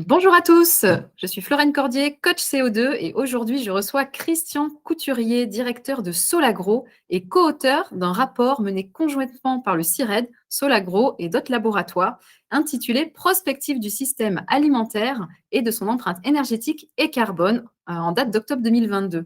Bonjour à tous, je suis Florence Cordier, coach CO2 et aujourd'hui je reçois Christian Couturier, directeur de Solagro et co-auteur d'un rapport mené conjointement par le CIRED, Solagro et d'autres laboratoires intitulé Prospective du système alimentaire et de son empreinte énergétique et carbone en date d'octobre 2022.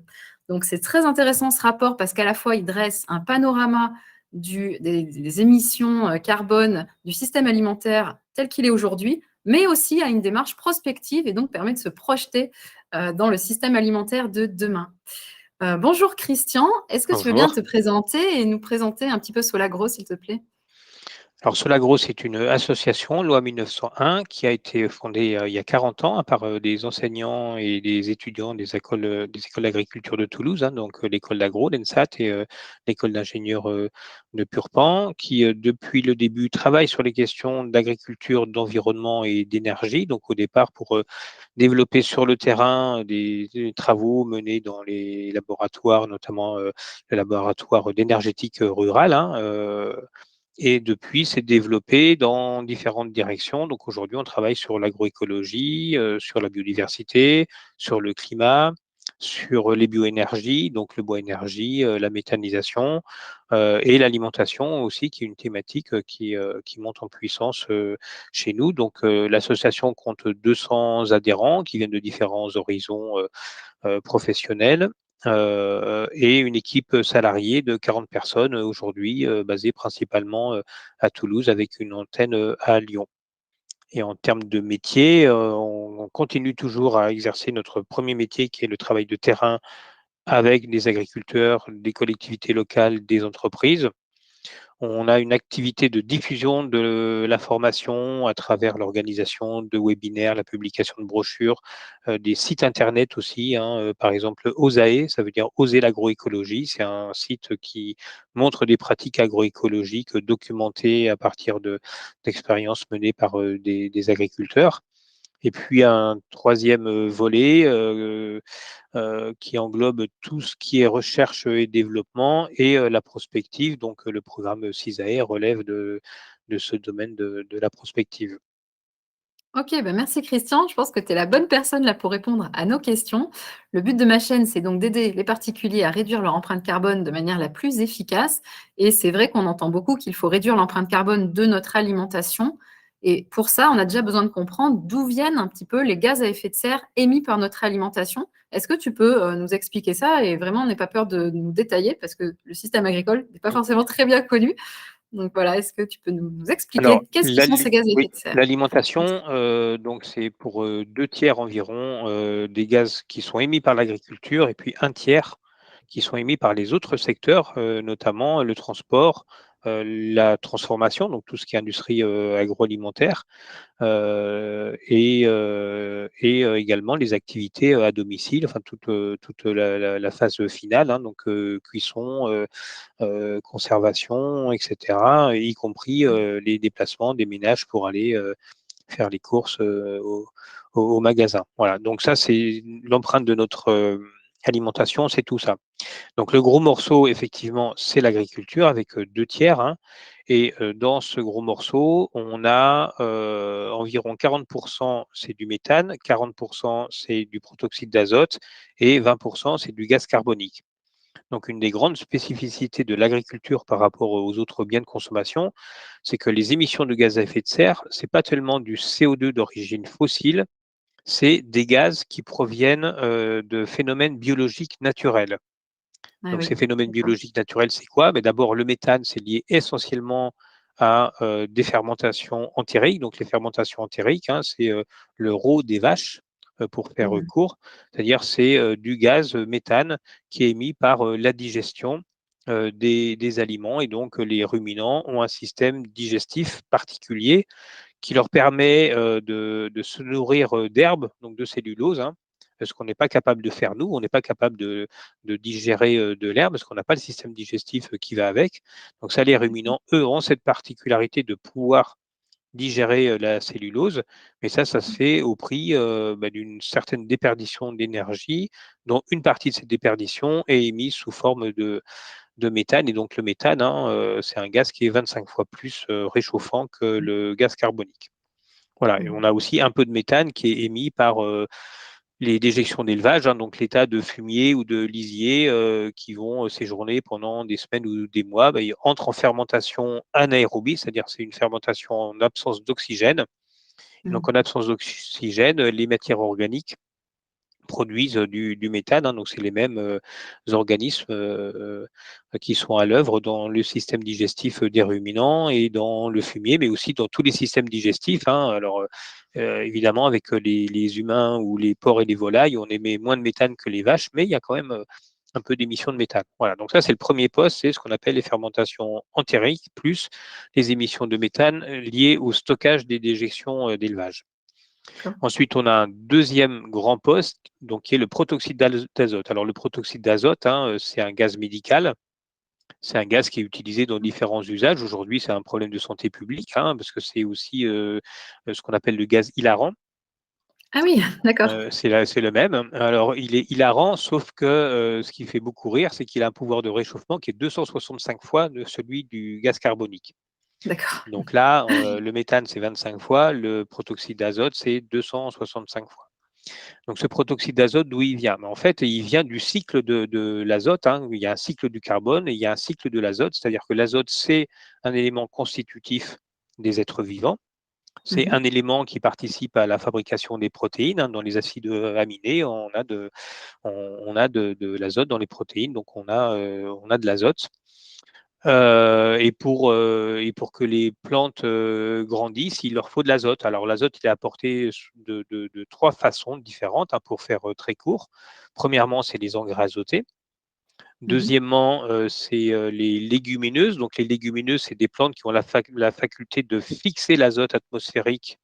Donc c'est très intéressant ce rapport parce qu'à la fois il dresse un panorama des émissions carbone du système alimentaire tel qu'il est aujourd'hui, mais aussi à une démarche prospective et donc permet de se projeter dans le système alimentaire de demain. Bonjour Christian, est-ce que tu veux bien Bonjour. te présenter et nous présenter un petit peu Solagro, s'il te plaît? Alors Solagro, c'est une association, loi 1901, qui a été fondée il y a 40 ans par des enseignants et des étudiants des écoles d'agriculture de Toulouse, hein, donc l'école d'agro, l'ENSAT, et l'école d'ingénieurs de Purpan, qui depuis le début travaille sur les questions d'agriculture, d'environnement et d'énergie. Donc au départ pour développer sur le terrain des travaux menés dans les laboratoires, notamment le laboratoire d'énergétique rurale, hein, et depuis, c'est développé dans différentes directions. Donc aujourd'hui, on travaille sur l'agroécologie, sur la biodiversité, sur le climat, sur les bioénergies, donc le bois énergie, la méthanisation, et l'alimentation aussi, qui est une thématique qui monte en puissance chez nous. Donc l'association compte 200 adhérents qui viennent de différents horizons professionnels, et une équipe salariée de 40 personnes aujourd'hui, basée principalement à Toulouse avec une antenne à Lyon. Et en termes de métier, on continue toujours à exercer notre premier métier qui est le travail de terrain avec des agriculteurs, des collectivités locales, des entreprises. On a une activité de diffusion de l'information à travers l'organisation de webinaires, la publication de brochures, des sites internet aussi, hein, par exemple OSAE, ça veut dire Oser l'agroécologie. C'est un site qui montre des pratiques agroécologiques documentées à partir d'expériences menées par des agriculteurs. Et puis un troisième volet qui englobe tout ce qui est recherche et développement et la prospective. Donc le programme CISAE relève de ce domaine de la prospective. Ok, ben merci Christian. Je pense que tu es la bonne personne là pour répondre à nos questions. Le but de ma chaîne, c'est donc d'aider les particuliers à réduire leur empreinte carbone de manière la plus efficace. Et c'est vrai qu'on entend beaucoup qu'il faut réduire l'empreinte carbone de notre alimentation. Et pour ça, on a déjà besoin de comprendre d'où viennent un petit peu les gaz à effet de serre émis par notre alimentation. Est-ce que tu peux nous expliquer ça? Et vraiment, n'aie pas peur de nous détailler parce que le système agricole n'est pas forcément très bien connu. Donc voilà, est-ce que tu peux nous Alors, expliquer qu'est-ce que sont ces gaz à oui, effet de serre? l'alimentation, donc c'est pour 2 tiers environ des gaz qui sont émis par l'agriculture et puis un tiers qui sont émis par les autres secteurs, notamment le transport, la transformation, donc tout ce qui est industrie agroalimentaire, et également les activités à domicile, enfin toute la phase finale, hein, donc cuisson, conservation, et cetera, y compris les déplacements des ménages pour aller faire les courses au magasin. Voilà, donc ça, c'est l'empreinte de notre alimentation, c'est tout ça. Donc le gros morceau, effectivement, c'est l'agriculture avec 2 tiers, hein, et dans ce gros morceau, on a environ 40%, c'est du méthane, 40% c'est du protoxyde d'azote et 20% c'est du gaz carbonique. Donc une des grandes spécificités de l'agriculture par rapport aux autres biens de consommation, c'est que les émissions de gaz à effet de serre, c'est pas tellement du CO2 d'origine fossile, c'est des gaz qui proviennent de phénomènes biologiques naturels. Ah Donc oui, ces phénomènes d'accord. biologiques naturels, c'est quoi? Ben, d'abord, le méthane, c'est lié essentiellement à des fermentations entériques. Donc les fermentations entériques, hein, c'est le roux des vaches, pour faire Mmh. court. C'est-à-dire c'est du gaz méthane qui est émis par la digestion des aliments. Et donc les ruminants ont un système digestif particulier qui leur permet de se nourrir d'herbes, donc de cellulose, hein, ce qu'on n'est pas capable de faire nous. On n'est pas capable de digérer de l'herbe parce qu'on n'a pas le système digestif qui va avec. Donc ça, les D'accord. ruminants, eux, ont cette particularité de pouvoir digérer la cellulose, mais ça se fait au prix d'une certaine déperdition d'énergie, dont une partie de cette déperdition est émise sous forme de méthane. Et donc le méthane, hein, c'est un gaz qui est 25 fois plus réchauffant que le gaz carbonique. Voilà, et on a aussi un peu de méthane qui est émis par les déjections d'élevage, hein, donc l'état de fumier ou de lisier qui vont séjourner pendant des semaines ou des mois, ils entrent en fermentation anaérobie, c'est-à-dire c'est une fermentation en absence d'oxygène. Donc en absence d'oxygène, les matières organiques produisent du méthane, hein, donc c'est les mêmes organismes qui sont à l'œuvre dans le système digestif des ruminants et dans le fumier, mais aussi dans tous les systèmes digestifs, hein. Alors évidemment, avec les humains ou les porcs et les volailles, on émet moins de méthane que les vaches, mais il y a quand même un peu d'émissions de méthane. Voilà, donc ça c'est le premier poste, c'est ce qu'on appelle les fermentations entériques, plus les émissions de méthane liées au stockage des déjections d'élevage. Ensuite, on a un deuxième grand poste, donc qui est le protoxyde d'azote. Alors, le protoxyde d'azote, hein, c'est un gaz médical. C'est un gaz qui est utilisé dans différents usages. Aujourd'hui, c'est un problème de santé publique, hein, parce que c'est aussi ce qu'on appelle le gaz hilarant. Ah oui, d'accord. C'est le même. Alors, il est hilarant, sauf que ce qui fait beaucoup rire, c'est qu'il a un pouvoir de réchauffement qui est 265 fois de celui du gaz carbonique. D'accord. Donc là, le méthane, c'est 25 fois, le protoxyde d'azote, c'est 265 fois. Donc ce protoxyde d'azote, d'où il vient? En fait, il vient du cycle de l'azote, hein. Il y a un cycle du carbone et il y a un cycle de l'azote, c'est-à-dire que l'azote, c'est un élément constitutif des êtres vivants. C'est un élément qui participe à la fabrication des protéines, hein. Dans les acides aminés, on a de l'azote dans les protéines, donc on a de l'azote. Et pour que les plantes grandissent, il leur faut de l'azote. Alors l'azote, il est apporté de trois façons différentes, hein, pour faire très court. Premièrement, c'est les engrais azotés. Deuxièmement, c'est les légumineuses. Donc les légumineuses, c'est des plantes qui ont la faculté de fixer l'azote atmosphérique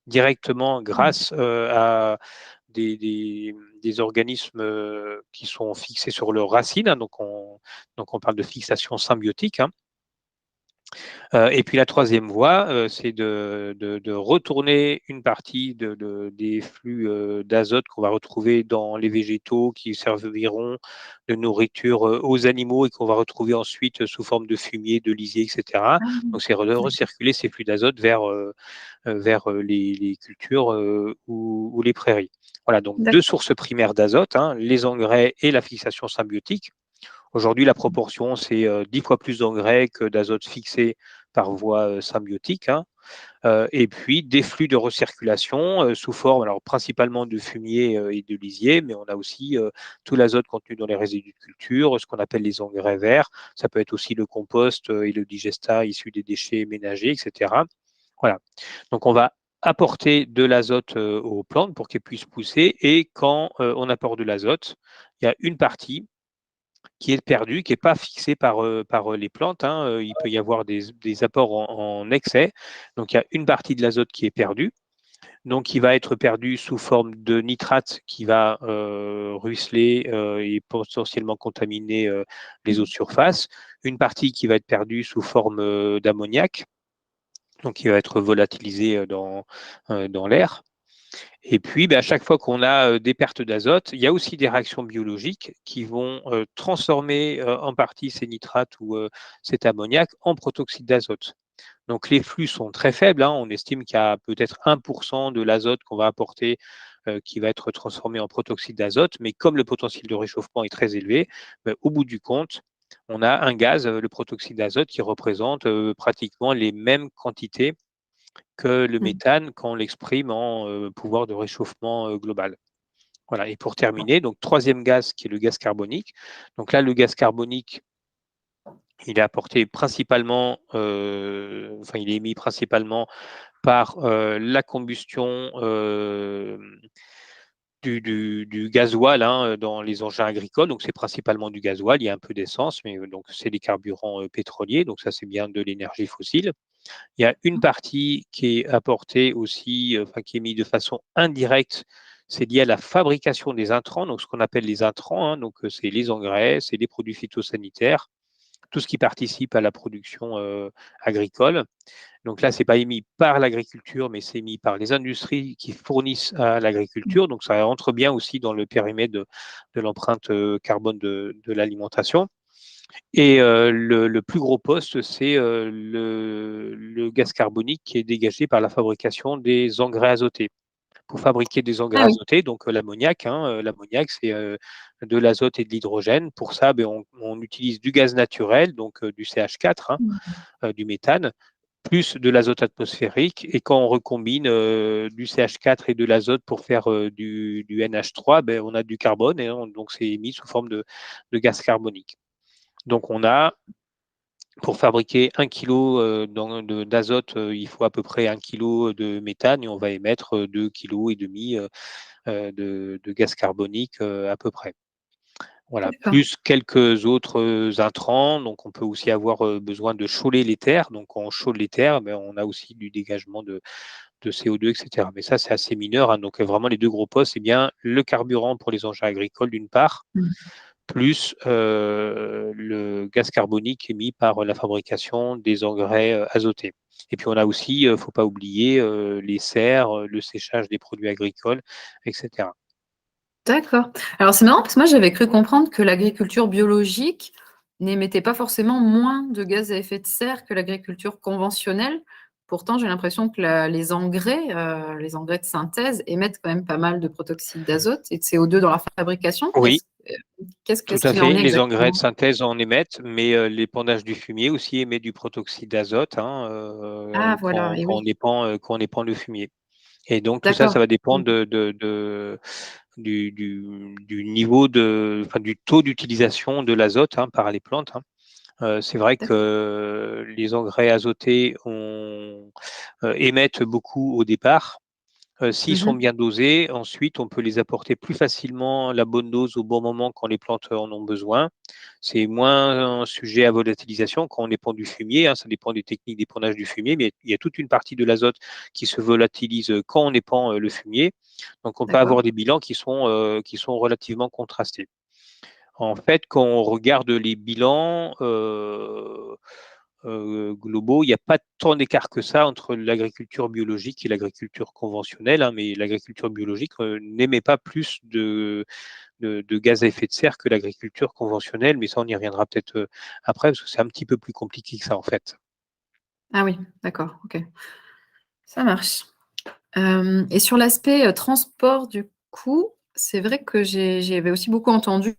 directement grâce à des organismes qui sont fixés sur leurs racines, hein. Donc on parle de fixation symbiotique, hein. Et puis la troisième voie, c'est de retourner une partie des flux d'azote qu'on va retrouver dans les végétaux qui serviront de nourriture aux animaux et qu'on va retrouver ensuite sous forme de fumier, de lisier, etc. Ah, Donc c'est de recirculer ces flux d'azote vers les cultures ou les prairies. Voilà, donc deux d'accord. sources primaires d'azote, hein, les engrais et la fixation symbiotique. Aujourd'hui, la proportion, c'est 10 fois plus d'engrais que d'azote fixé par voie symbiotique, hein. Et puis des flux de recirculation sous forme, alors principalement de fumier et de lisier, mais on a aussi tout l'azote contenu dans les résidus de culture, ce qu'on appelle les engrais verts. Ça peut être aussi le compost et le digestat issu des déchets ménagers, etc. Voilà. Donc on va apporter de l'azote aux plantes pour qu'elles puissent pousser. Et quand on apporte de l'azote, il y a une partie qui est perdu, qui n'est pas fixé par les plantes, hein. Il peut y avoir des apports en excès. Donc, il y a une partie de l'azote qui est perdue. Donc, il va être perdu sous forme de nitrate qui va ruisseler et potentiellement contaminer les eaux de surface. Une partie qui va être perdue sous forme d'ammoniac, donc qui va être volatilisé dans l'air. Et puis, à chaque fois qu'on a des pertes d'azote, il y a aussi des réactions biologiques qui vont transformer en partie ces nitrates ou cet ammoniac en protoxyde d'azote. Donc, les flux sont très faibles, hein. On estime qu'il y a peut-être 1% de l'azote qu'on va apporter qui va être transformé en protoxyde d'azote. Mais comme le potentiel de réchauffement est très élevé, au bout du compte, on a un gaz, le protoxyde d'azote, qui représente pratiquement les mêmes quantités que le méthane quand on l'exprime en pouvoir de réchauffement global. Voilà. Et pour terminer, donc troisième gaz qui est le gaz carbonique. Donc là, le gaz carbonique, il est apporté principalement, il est émis principalement par la combustion du gasoil, hein, dans les engins agricoles. Donc c'est principalement du gasoil, il y a un peu d'essence, mais donc c'est des carburants pétroliers. Donc ça, c'est bien de l'énergie fossile. Il y a une partie qui est apportée aussi, qui est mise de façon indirecte, c'est lié à la fabrication des intrants, donc ce qu'on appelle les intrants, hein, donc c'est les engrais, c'est les produits phytosanitaires, tout ce qui participe à la production agricole. Donc là, c'est pas émis par l'agriculture, mais c'est émis par les industries qui fournissent à l'agriculture. Donc ça entre bien aussi dans le périmètre de l'empreinte carbone de l'alimentation. Et le plus gros poste, c'est le gaz carbonique qui est dégagé par la fabrication des engrais azotés. Pour fabriquer des engrais Ah oui. azotés, donc l'ammoniac, hein, l'ammoniac, c'est de l'azote et de l'hydrogène. Pour ça, ben, on utilise du gaz naturel, donc du CH4, hein, Mmh. du méthane, plus de l'azote atmosphérique. Et quand on recombine du CH4 et de l'azote pour faire du NH3, ben, on a du carbone et donc c'est émis sous forme de gaz carbonique. Donc on a, pour fabriquer 1 kilo d'azote, il faut à peu près 1 kilo de méthane et on va émettre 2,5 kg de gaz carbonique à peu près. Voilà, D'accord. plus quelques autres intrants. Donc on peut aussi avoir besoin de chauffer les terres. Donc quand on chauffe les terres, ben, on a aussi du dégagement de CO2, etc. Mais ça, c'est assez mineur, hein. Donc vraiment, les deux gros postes, c'est bien le carburant pour les engins agricoles d'une part, Mmh. plus le gaz carbonique émis par la fabrication des engrais azotés. Et puis on a aussi, il ne faut pas oublier, les serres, le séchage des produits agricoles, etc. D'accord. Alors c'est marrant parce que moi j'avais cru comprendre que l'agriculture biologique n'émettait pas forcément moins de gaz à effet de serre que l'agriculture conventionnelle. Pourtant, j'ai l'impression que les engrais de synthèse émettent quand même pas mal de protoxyde d'azote et de CO2 dans leur fabrication. Oui, tout Qu'est-ce à qu'il en fait. est Les engrais de exactement? synthèse en émettent, mais l'épandage du fumier aussi émet du protoxyde d'azote, hein, Ah voilà, et oui, quand on épand le fumier. Et donc tout ça, d'accord. ça va Mmh. dépendre du niveau enfin, du taux d'utilisation de l'azote, hein, par les plantes, hein. C'est vrai D'accord. que les engrais azotés émettent beaucoup au départ. S'ils sont Mmh. bien dosés, ensuite on peut les apporter plus facilement la bonne dose au bon moment quand les plantes en ont besoin. C'est moins sujet à volatilisation quand on épand du fumier, hein, ça dépend des techniques d'épandage du fumier, mais il y a toute une partie de l'azote qui se volatilise quand on épand le fumier. Donc on peut D'accord. avoir des bilans qui sont relativement contrastés. En fait, quand on regarde les bilans globaux, il n'y a pas tant d'écart que ça entre l'agriculture biologique et l'agriculture conventionnelle, hein, mais l'agriculture biologique n'émet pas plus de gaz à effet de serre que l'agriculture conventionnelle, mais ça, on y reviendra peut-être après, parce que c'est un petit peu plus compliqué que ça, en fait. Ah oui, d'accord, OK. Ça marche. Et sur l'aspect, transport du coup, c'est vrai que j'avais aussi beaucoup entendu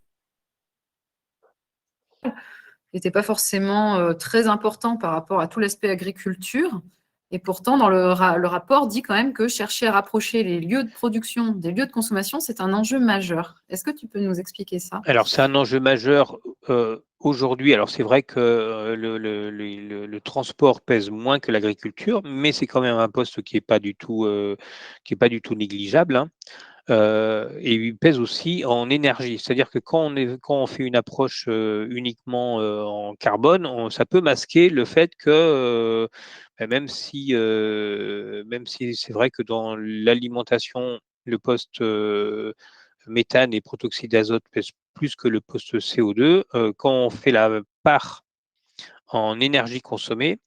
n'était pas forcément, très important par rapport à tout l'aspect agriculture et pourtant dans le rapport dit quand même que chercher à rapprocher les lieux de production des lieux de consommation, c'est un enjeu majeur. Est-ce que tu peux nous expliquer ça? Alors, c'est un enjeu majeur aujourd'hui. Alors, c'est vrai que le transport pèse moins que l'agriculture, mais c'est quand même un poste qui est pas du tout négligeable, hein. Et il pèse aussi en énergie. C'est-à-dire que quand on fait une approche uniquement en carbone, ça peut masquer le fait que bah, même si c'est vrai que dans l'alimentation, le poste méthane et protoxyde d'azote pèsent plus que le poste CO2, quand on fait la part en énergie consommée,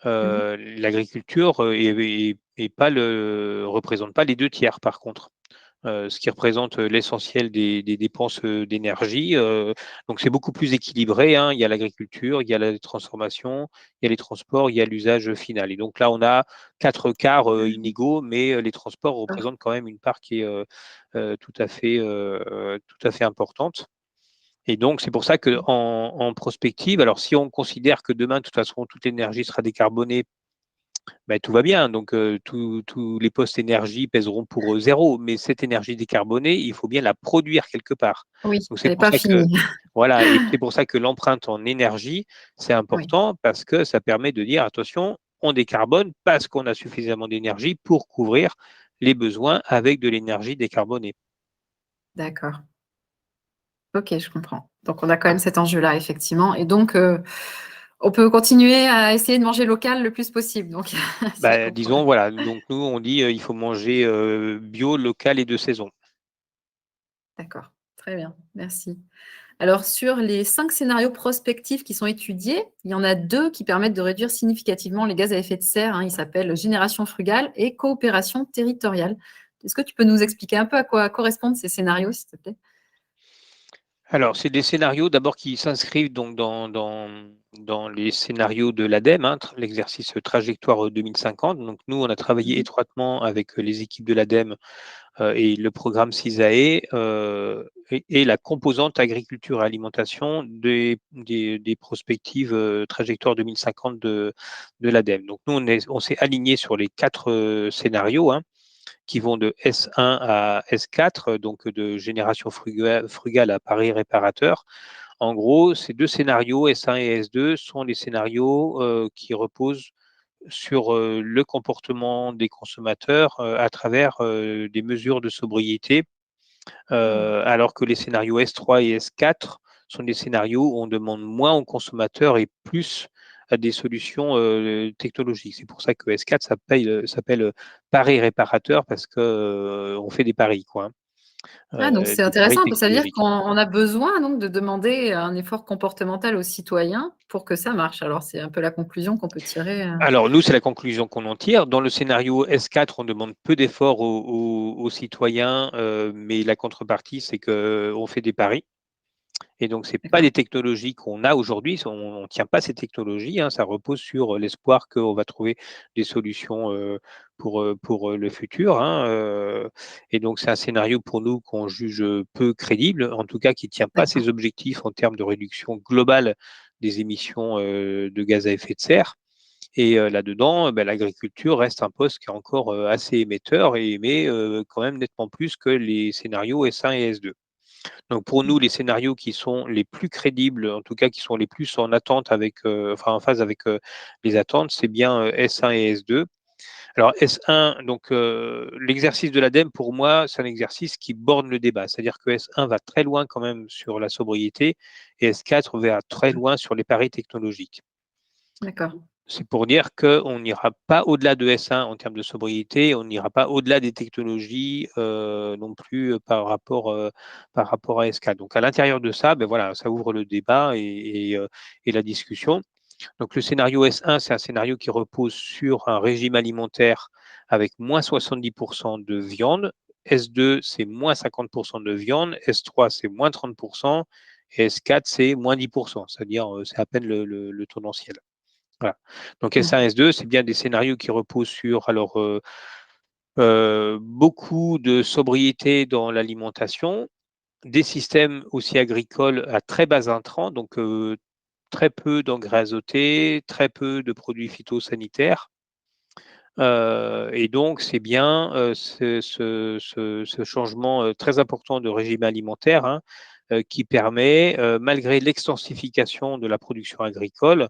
Mmh. l'agriculture représente pas les deux tiers par contre. Ce qui représente l'essentiel des dépenses d'énergie. Donc c'est beaucoup plus équilibré, hein. Il y a l'agriculture, il y a la transformation, il y a les transports, il y a l'usage final. Et donc là, on a 4 quarts inégaux, mais les transports D'accord. représentent quand même une part qui est tout à fait importante. Et donc c'est pour ça en prospective, alors si on considère que demain, de toute façon, toute l'énergie sera décarbonée, bah, tout va bien. Donc, tous les postes énergie pèseront pour 0, mais cette énergie décarbonée, il faut bien la produire quelque part. Oui, Donc, c'est elle est pour pas ça que finie. voilà, et c'est pour ça que l'empreinte en énergie, c'est Oui, important parce que ça permet de dire: «Attention, on décarbone parce qu'on a suffisamment d'énergie pour couvrir les besoins avec de l'énergie décarbonée». d'accord. OK, je comprends. Donc on a quand même cet enjeu-là effectivement et donc on peut continuer à essayer de manger local le plus possible donc si je Bah, comprends disons, bien. voilà, donc nous, on dit, il faut manger, bio, local et de saison. D'accord, très bien, merci. Alors sur les 5 scénarios prospectifs qui sont étudiés, il y en a 2 qui permettent de réduire significativement les gaz à effet de serre, hein. Ils s'appellent génération frugale et coopération territoriale. Est-ce que tu peux nous expliquer un peu à quoi correspondent ces scénarios, s'il te plaît? Alors, c'est des scénarios d'abord qui s'inscrivent donc dans les scénarios de l'ADEME, hein, l'exercice trajectoire 2050. Donc, nous, on a travaillé Mmh. étroitement avec les équipes de l'ADEME et le programme CISAE et la composante agriculture et alimentation des prospectives trajectoire 2050 de l'ADEME. Donc, nous, on s'est aligné sur les 4 scénarios, hein, qui vont de S1 à S4, donc de génération frugale à pari réparateur. En gros, ces deux scénarios, S1 et S2, sont les scénarios qui reposent sur le comportement des consommateurs à travers des mesures de sobriété, Mmh. alors que les scénarios S3 et S4 sont des scénarios où on demande moins aux consommateurs et plus à des solutions technologiques. C'est pour ça que S4 s'appelle pari réparateur parce que on fait des paris, quoi, hein, Ah donc c'est des paris intéressant, ça veut dire technologiques. qu'on a besoin donc de demander un effort comportemental aux citoyens pour que ça marche. Alors c'est un peu la conclusion qu'on peut tirer, Alors nous, c'est la conclusion qu'on en tire. Dans le scénario S4, on demande peu d'efforts aux citoyens, mais la contrepartie, c'est qu'on fait des paris. Et donc, c'est pas d'accord. des technologies qu'on a aujourd'hui, on tient pas ces technologies, hein, ça repose sur l'espoir qu'on va trouver des solutions pour le futur, hein, et donc c'est un scénario pour nous qu'on juge peu crédible, en tout cas qui tient pas D'accord. ses objectifs en termes de réduction globale des émissions de gaz à effet de serre. Et là-dedans, bah, l'agriculture reste un poste qui est encore assez émetteur et émet quand même nettement plus que les scénarios S1 et S2. Donc pour nous, Mmh. les scénarios qui sont les plus crédibles, en tout cas qui sont les plus en attente avec, enfin en phase avec les attentes, c'est bien S1 et S2. Alors S1, donc l'exercice de l'ADEME, pour moi, c'est un exercice qui borne le débat. C'est-à-dire que S1 va très loin quand même sur la sobriété et S4 va très loin sur les paris technologiques. D'accord. C'est pour dire qu'on n'ira pas au-delà de S1 en termes de sobriété, on n'ira pas au-delà des technologies non plus par rapport à S4. Donc à l'intérieur de ça, ben voilà, ça ouvre le débat et la discussion. Donc le scénario S1, c'est un scénario qui repose sur un régime alimentaire avec moins 70% de viande. S2, c'est moins 50% de viande. S3, c'est moins 30%. Et S4, c'est moins 10%. C'est-à-dire, c'est à peine le tendanciel. Voilà. Donc S1, Mmh. S2, c'est bien des scénarios qui reposent sur alors beaucoup de sobriété dans l'alimentation, des systèmes aussi agricoles à très bas intrants, donc très peu d'engrais azotés, très peu de produits phytosanitaires. Et donc c'est bien ce changement très important de régime alimentaire, hein, qui permet, malgré l'extensification de la production agricole,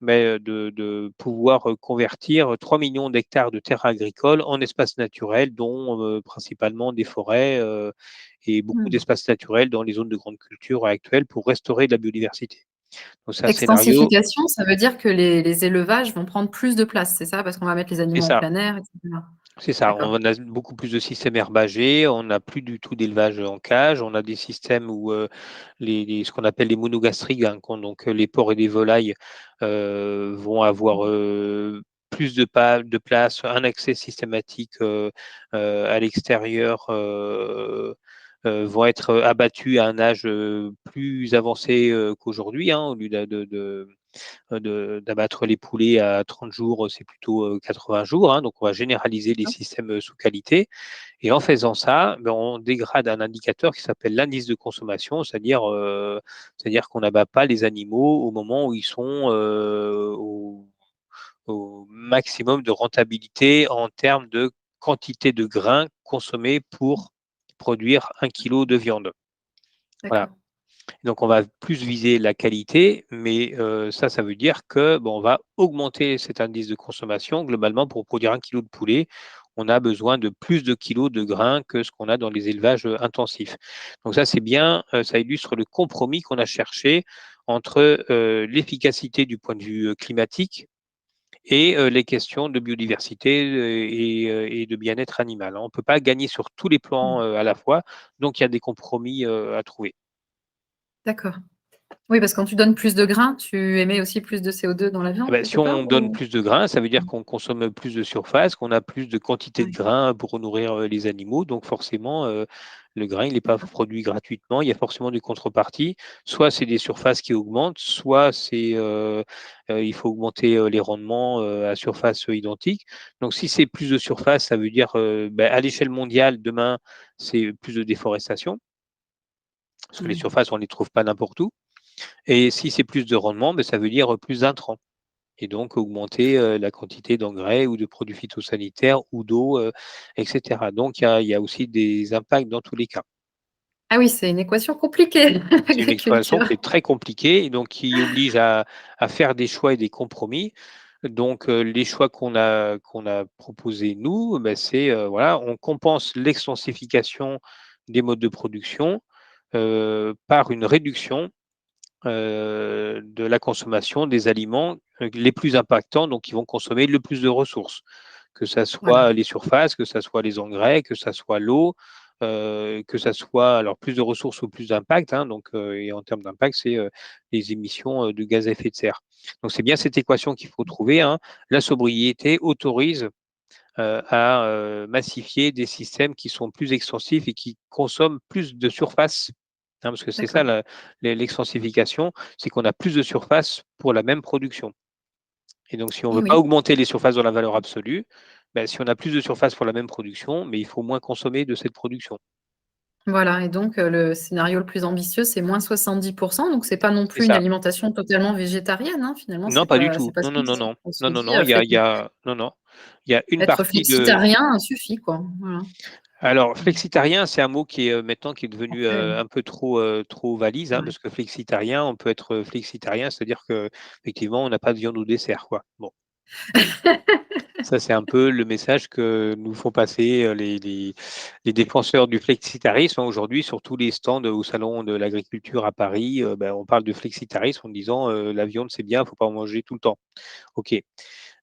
mais de pouvoir convertir 3 millions d'hectares de terres agricoles en espaces naturels, dont principalement des forêts et beaucoup Mmh. d'espaces naturels dans les zones de grande culture actuelles pour restaurer de la biodiversité. Donc c'est un scénario, Extensification, ça veut dire que les élevages vont prendre plus de place, c'est ça? Parce qu'on va mettre les c'est animaux en ça. plein air et cetera? C'est ça, D'accord. on a beaucoup plus de systèmes herbagés, on n'a plus du tout d'élevage en cage, on a des systèmes où ce qu'on appelle les monogastriques, hein, donc les porcs et les volailles vont avoir plus de place, un accès systématique à l'extérieur, vont être abattus à un âge plus avancé qu'aujourd'hui, hein, au lieu d'abattre les poulets à 30 jours, c'est plutôt 80 jours, hein, donc on va généraliser les systèmes sous qualité. Et en faisant ça, ben, on dégrade un indicateur qui s'appelle l'indice de consommation, c'est-à-dire qu'on n'abat pas les animaux au moment où ils sont au maximum de rentabilité en termes de quantité de grains consommés pour produire 1 kilo de viande. Voilà. D'accord. Donc on va plus viser la qualité, mais ça veut dire que, bon, on va augmenter cet indice de consommation. Globalement, pour produire 1 kilo de poulet, on a besoin de plus de kilos de grains que ce qu'on a dans les élevages intensifs. Donc ça, c'est bien, ça illustre le compromis qu'on a cherché entre l'efficacité du point de vue climatique et les questions de biodiversité et de bien-être animal, hein. On ne peut pas gagner sur tous les plans Mmh. à la fois, donc il y a des compromis à trouver. D'accord. Oui, parce que quand tu donnes plus de grains, tu émets aussi plus de CO2 dans la viande Si quelque part on donne ou? plus de grains, ça veut dire Mmh. qu'on consomme plus de surface, qu'on a plus de quantité de Ouais, grains pour nourrir, les animaux. Donc forcément, le grain, il n'est pas d'accord. produit gratuitement, il y a forcément des contreparties. Soit c'est des surfaces qui augmentent, soit il faut augmenter, les rendements, à surface, identique. Donc si c'est plus de surface, ça veut dire, à l'échelle mondiale, demain, c'est plus de déforestation, parce que les Ouais. surfaces, on ne les trouve pas n'importe où. Et si c'est plus de rendement, ça veut dire, plus d'intrants. Et donc augmenter, la quantité d'engrais ou de produits phytosanitaires ou d'eau, et cetera. Donc il y a aussi des impacts dans tous les cas. Ah oui, c'est une équation compliquée, C'est une exploration l'agriculture. qui est très compliquée et donc qui oblige à faire des choix et des compromis. Donc les choix qu'on a proposés nous, c'est, voilà, on compense l'extensification des modes de production, par une réduction de la consommation des aliments, les plus impactants, donc qui vont consommer le plus de ressources. Que ça Voilà. soit les surfaces, que ça soit les engrais, que ça soit l'eau, que ça soit alors plus de ressources ou plus d'impact, hein, donc et en termes d'impact, c'est, les émissions, de gaz à effet de serre. Donc c'est bien cette équation qu'il faut trouver, hein. La sobriété autorise, à, massifier des systèmes qui sont plus extensifs et qui consomment plus de surface, hein, parce que c'est ça D'accord. l'extensification, c'est qu'on a plus de surface pour la même production et donc si on ne Eh veut pas oui. augmenter les surfaces dans la valeur absolue, si on a plus de surface pour la même production, mais il faut moins consommer de cette production. Voilà et donc le scénario le plus ambitieux, c'est -70%, donc c'est pas non C'est plus une ça. alimentation totalement végétarienne, hein, finalement, Non, c'est pas du pas tout. c'est pas Non, non, non, suisse. non. On se Non, non, dit, non, non, non, il y a une être partie de flexitarien suffit, quoi. Voilà. alors, Mmh. flexitarien, c'est un mot qui est, maintenant qui est devenu, Après, un peu trop valise, hein, ouais. parce que flexitarien, on peut être, flexitarien, c'est-à-dire qu'effectivement, on n'a pas de viande au dessert, quoi. Bon, ça, c'est un peu le message que nous font passer, les défenseurs du flexitarisme, hein. Aujourd'hui, sur tous les stands, au salon de l'agriculture à Paris, on parle de flexitarisme en disant, «La viande, c'est bien, il ne faut pas en manger tout le temps». OK.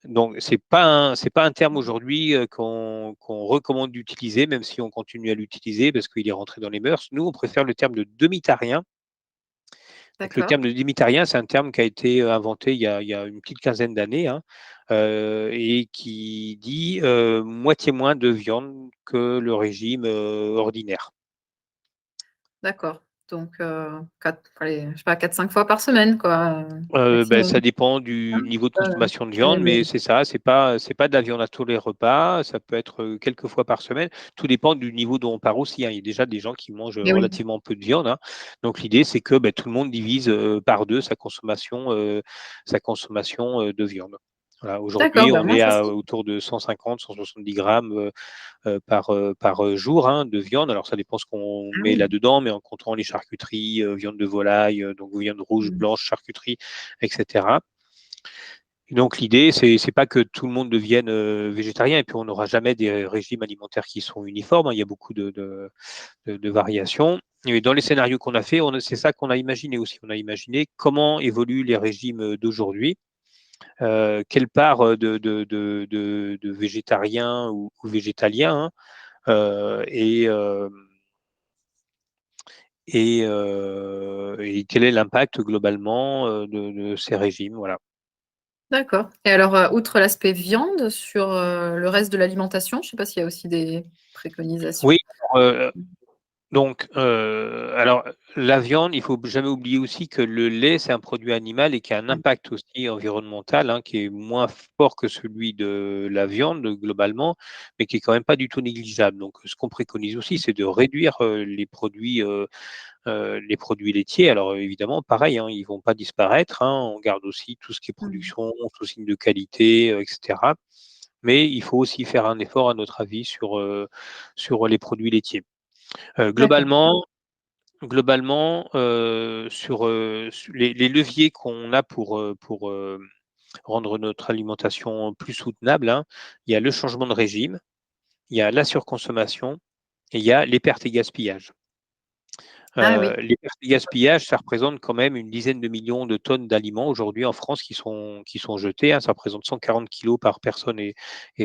Donc c'est pas un terme aujourd'hui, qu'on recommande d'utiliser, même si on continue à l'utiliser parce qu'il est rentré dans les mœurs. Nous, on préfère le terme de demi-tarien. Donc le D'accord, terme de demi-tarien, c'est un terme qui a été, inventé il y a une petite quinzaine d'années, hein, et qui dit, moitié moins de viande que le régime, ordinaire. d'accord. Donc 4 allez, je sais pas, 4-5 fois par semaine, quoi, Ça maximum. dépend Hein? du niveau de C'est ça, consommation de quel est viande, le mais c'est ça, c'est pas de la viande à tous les repas, ça peut être, quelques fois par semaine. Tout dépend du niveau dont on part aussi, hein. Il y a déjà des gens qui mangent, eh oui, relativement peu de viande, hein. Donc l'idée, c'est que, tout le monde divise, par 2 sa consommation, de viande. Voilà, d'accord, aujourd'hui, bah, on moi est ça à c'est autour de 150-170 grammes, par jour, hein, de viande. Alors ça dépend ce qu'on ah met oui. là-dedans, mais en comptant les charcuteries, viande de volaille, donc viande rouge, Mmh. blanche, charcuterie, et cetera. Donc l'idée, c'est pas que tout le monde devienne, végétarien et puis on n'aura jamais des régimes alimentaires qui sont uniformes, hein. Il y a beaucoup de variations et dans les scénarios qu'on a fait, c'est ça qu'on a imaginé aussi. On a imaginé comment évoluent les régimes, d'aujourd'hui, quelle part, de végétariens ou végétaliens, hein, et quel est l'impact globalement, de ces régimes, voilà. D'accord et alors, outre l'aspect viande, sur, le reste de l'alimentation, je sais pas s'il y a aussi des préconisations? Oui, alors, Mmh. alors la viande, il faut jamais oublier aussi que le lait, c'est un produit animal et qui a un Ouais. impact aussi environnemental, hein, qui est moins fort que celui de la viande globalement, mais qui est quand même pas du tout négligeable. Donc ce qu'on préconise aussi, c'est de réduire, les produits laitiers. Alors évidemment, pareil, hein, ils vont pas disparaître, hein. On garde aussi tout ce qui est Mmh. production sous signe de qualité, et cetera. Mais il faut aussi faire un effort, à notre avis, sur les produits laitiers. D'accord. Globalement, sur les leviers qu'on a pour, rendre notre alimentation plus soutenable, hein, il y a le changement de régime, il y a la surconsommation et il y a les pertes et gaspillages. Ah oui. Les pertes et gaspillages, ça représente quand même une dizaine de millions de tonnes d'aliments aujourd'hui en France qui sont jetés, hein. Ça représente 140 kilos par personne et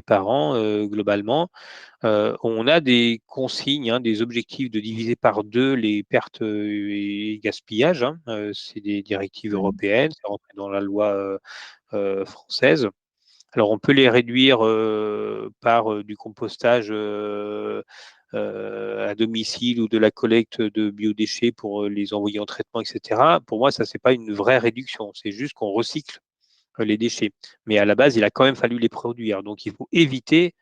par an, globalement. On a des consignes, hein, des objectifs de diviser par 2 les pertes, et gaspillages, hein. C'est des directives Mmh. européennes, c'est rentré dans la loi, française. Alors on peut les réduire, par, du compostage, à domicile ou de la collecte de biodéchets pour, les envoyer en traitement et cetera. Pour moi, ça, c'est pas une vraie réduction, c'est juste qu'on recycle, les déchets. Mais à la base, il a quand même fallu les produire, donc il faut éviter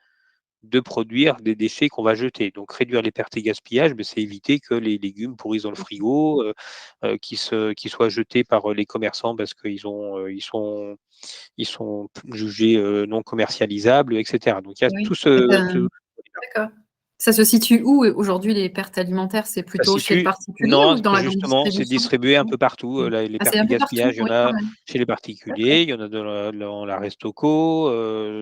de produire des déchets qu'on va jeter. Donc réduire les pertes et gaspillages, beh, c'est éviter que les légumes pourrissent dans le frigo, qu'ils soient jetés par, les commerçants parce qu'ils ont, ils sont jugés, non commercialisables et cetera. Donc il y a Oui. tout Et ce tu tout d'accord. Ça se situe où, aujourd'hui, les pertes alimentaires? C'est ça plutôt se chez le situe particulier non, ou dans la grande justement, c'est distribution? distribué un Non? peu partout, Mmh. les Ah, c'est pertes et un peu partout? gaspillages, il y en Oui, quand a même. chez les D'accord, particuliers, il y en a dans la restauco,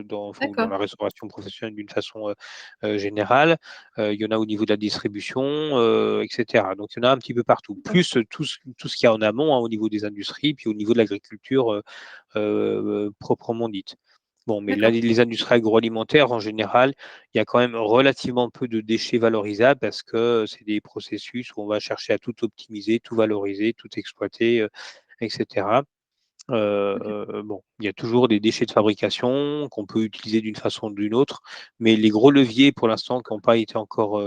dans d'accord, la restauration professionnelle d'une façon, générale. Il y en a au niveau de la distribution, et cetera. Donc il y en a un petit peu partout. d'accord, Plus, tout ce qu'il y a en amont, hein, au niveau des industries, puis au niveau de l'agriculture, proprement dite. Bon, mais là, d'accord. les industries agroalimentaires, en général, il y a quand même relativement peu de déchets valorisables parce que c'est des processus où on va chercher à tout optimiser, tout valoriser, tout exploiter, et cetera. OK. Bon, il y a toujours des déchets de fabrication qu'on peut utiliser d'une façon ou d'une autre, mais les gros leviers pour l'instant qui n'ont pas été encore,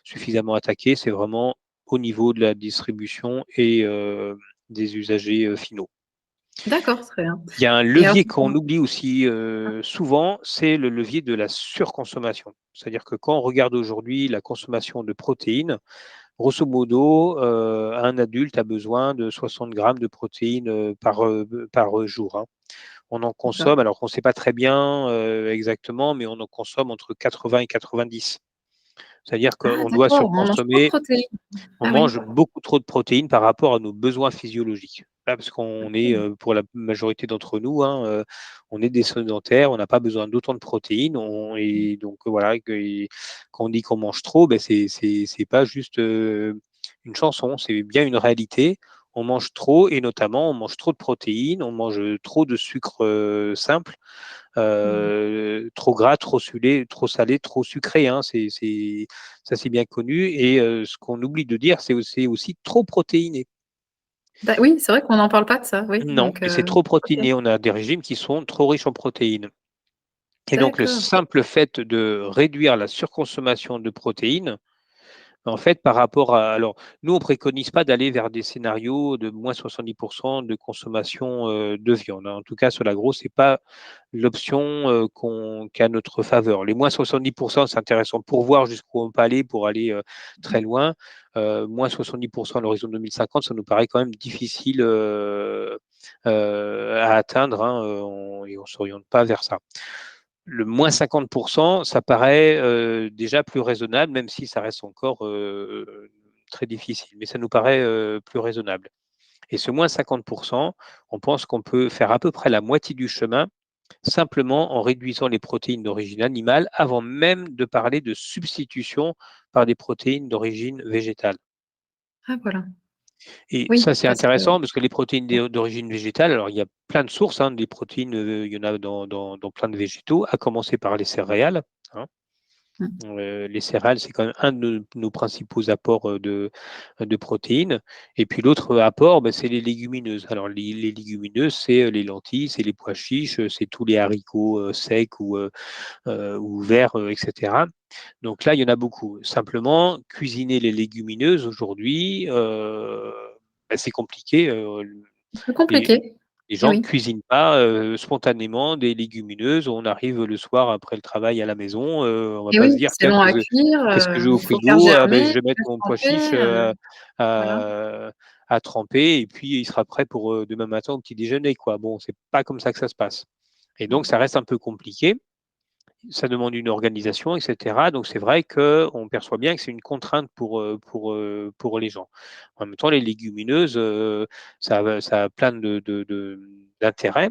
suffisamment attaqués, c'est vraiment au niveau de la distribution et des usagers, finaux. D'accord, très bien. Il y a un Et alors levier qu'on oublie aussi, souvent, c'est le levier de la surconsommation. C'est-à-dire que quand on regarde aujourd'hui la consommation de protéines, grosso modo, un adulte a besoin de 60 grammes de protéines, par jour, hein. On en d'accord. consomme, alors qu'on ne sait pas très bien, exactement, mais on en consomme entre 80 et 90. C'est-à-dire Ah qu'on doit d'accord, on mange trop de surconsommer. protéines. On Ah oui. mange beaucoup trop de protéines par rapport à nos besoins physiologiques. Là, parce qu'on est, OK. pour la majorité d'entre nous, hein, on est des sédentaires, on n'a pas besoin d'autant de protéines, et donc voilà, quand on dit qu'on mange trop, ben c'est pas juste, une chanson, c'est bien une réalité. On mange trop et notamment on mange trop de protéines, on mange, trop de sucre, simple, Mmh. trop gras, trop salé, trop sucré, hein. Ça, c'est bien connu et ce qu'on oublie de dire, c'est aussi trop protéiné. Oui, c'est vrai qu'on n'en parle pas de ça, oui, Non, donc et c'est trop OK. protéiné. On a des régimes qui sont trop riches en protéines et donc le D'accord. simple fait de réduire la surconsommation de protéines, en fait, par rapport à alors, nous, on préconise pas d'aller vers des scénarios de -70 de consommation, de viande, hein. En tout cas, sur l'agro, c'est pas l'option, qu'a notre faveur. Les -70 c'est intéressant pour voir jusqu'où on peut aller, pour aller, très loin. -70 à l'horizon 2050, ça nous paraît quand même difficile, à atteindre, hein, on s'oriente pas vers ça. Le -50, ça paraît, déjà plus raisonnable, même si ça reste encore, très difficile, mais ça nous paraît, plus raisonnable et ce -50, on pense qu'on peut faire à peu près la moitié du chemin, simplement en réduisant les protéines d'origine animale, avant même de parler de substitution par des protéines d'origine végétale. Ah voilà. Et Oui, ça, c'est parce que intéressant parce que les protéines d'origine végétale, alors il y a plein de sources, hein, des protéines, il y en a dans plein de végétaux, à commencer par les céréales, hein. mmh, Les céréales, c'est quand même un de nos principaux apports, de protéines et puis l'autre apport, bah, c'est les légumineuses. Alors les légumineuses, c'est, les lentilles, c'est les pois chiches, c'est tous les haricots, secs ou verts, et cetera. Donc là, il y en a beaucoup. Simplement, cuisiner les légumineuses aujourd'hui, bah, c'est compliqué, plus les compliqué. les Eh gens oui. cuisinent pas, spontanément des légumineuses. On arrive le soir après le travail à la maison, on va Et pas oui, se dire: c'est «Tiens, long à cuire, qu'est-ce que j'ai au il faut faire frigo? Ah ben, germer, je vais mettre faire mon pois chiche, tremper, voilà. à tremper et puis il sera prêt pour, demain matin au petit déjeuner», quoi. Bon, c'est pas comme ça que ça se passe et donc Mmh. ça reste un peu compliqué. Ça demande une organisation et cetera, donc c'est vrai qu'on perçoit bien que c'est une contrainte pour les gens. En même temps, les légumineuses, ça a plein d'intérêts.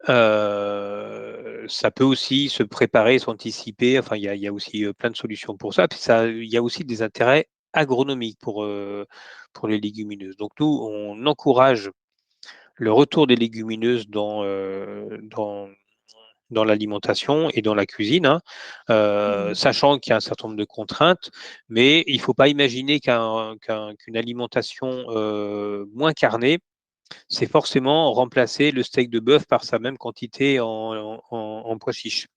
Ça peut aussi se préparer, s'anticiper, enfin il y a aussi, plein de solutions pour ça. Puis ça il y a aussi des intérêts agronomique pour les légumineuses. Donc nous, on encourage le retour des légumineuses dans l'alimentation et dans la cuisine, hein, Mmh. sachant qu'il y a un certain nombre de contraintes, mais il ne faut pas imaginer qu'une alimentation moins carnée, c'est forcément remplacer le steak de bœuf par sa même quantité en pois chiches.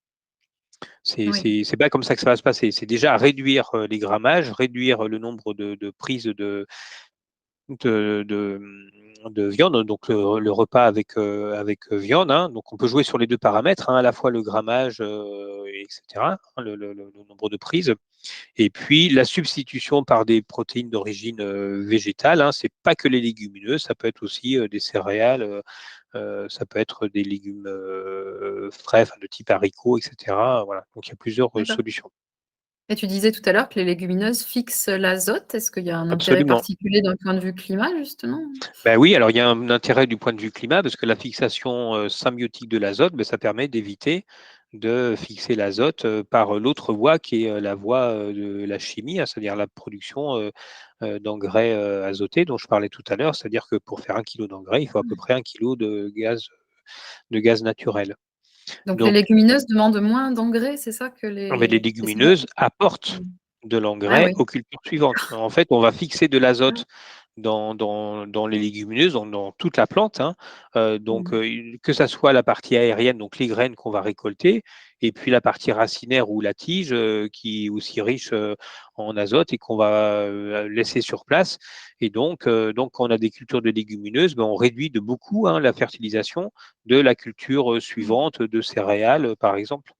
Oui, C'est pas comme ça que ça va se passer. C'est déjà réduire les grammages, réduire le nombre de prises de viande, donc le repas avec viande, hein. Donc on peut jouer sur les 2 paramètres, hein, à la fois le grammage, et cetera, hein, le nombre de prises et puis la substitution par des protéines d'origine, végétale, hein. C'est pas que les légumineuses, ça peut être aussi, des céréales, ça peut être des légumes, frais, enfin de type haricots et cetera, voilà. Donc il y a plusieurs, d'accord. solutions. Et tu disais tout à l'heure que les légumineuses fixent l'azote. Est-ce qu'il y a un intérêt Absolument. particulier d'un point de vue climat, justement? Ben oui, alors il y a un intérêt du point de vue climat parce que la fixation, symbiotique de l'azote, ça permet d'éviter de fixer l'azote, par, l'autre voie qui est, la voie, de la chimie, hein, c'est-à-dire la production, d'engrais, azotés dont je parlais tout à l'heure. C'est-à-dire que pour faire 1 kilo d'engrais, il faut à peu près 1 kilo de gaz naturel. Donc les Donc légumineuses demandent moins d'engrais, c'est ça que mais les les céréales? légumineuses apportent Mmh. de Ah l'engrais oui, aux cultures suivantes. En fait, on va fixer de d'accord. l'azote dans les légumineuses, dans toute la plante, hein, donc Mmh. que ça soit la partie aérienne, donc les graines qu'on va récolter et puis la partie racinaire ou la tige, qui est aussi riche, en azote et qu'on va, laisser sur place et donc quand on a des cultures de légumineuses, on réduit de beaucoup, hein, la fertilisation de la culture, suivante de céréales, par exemple.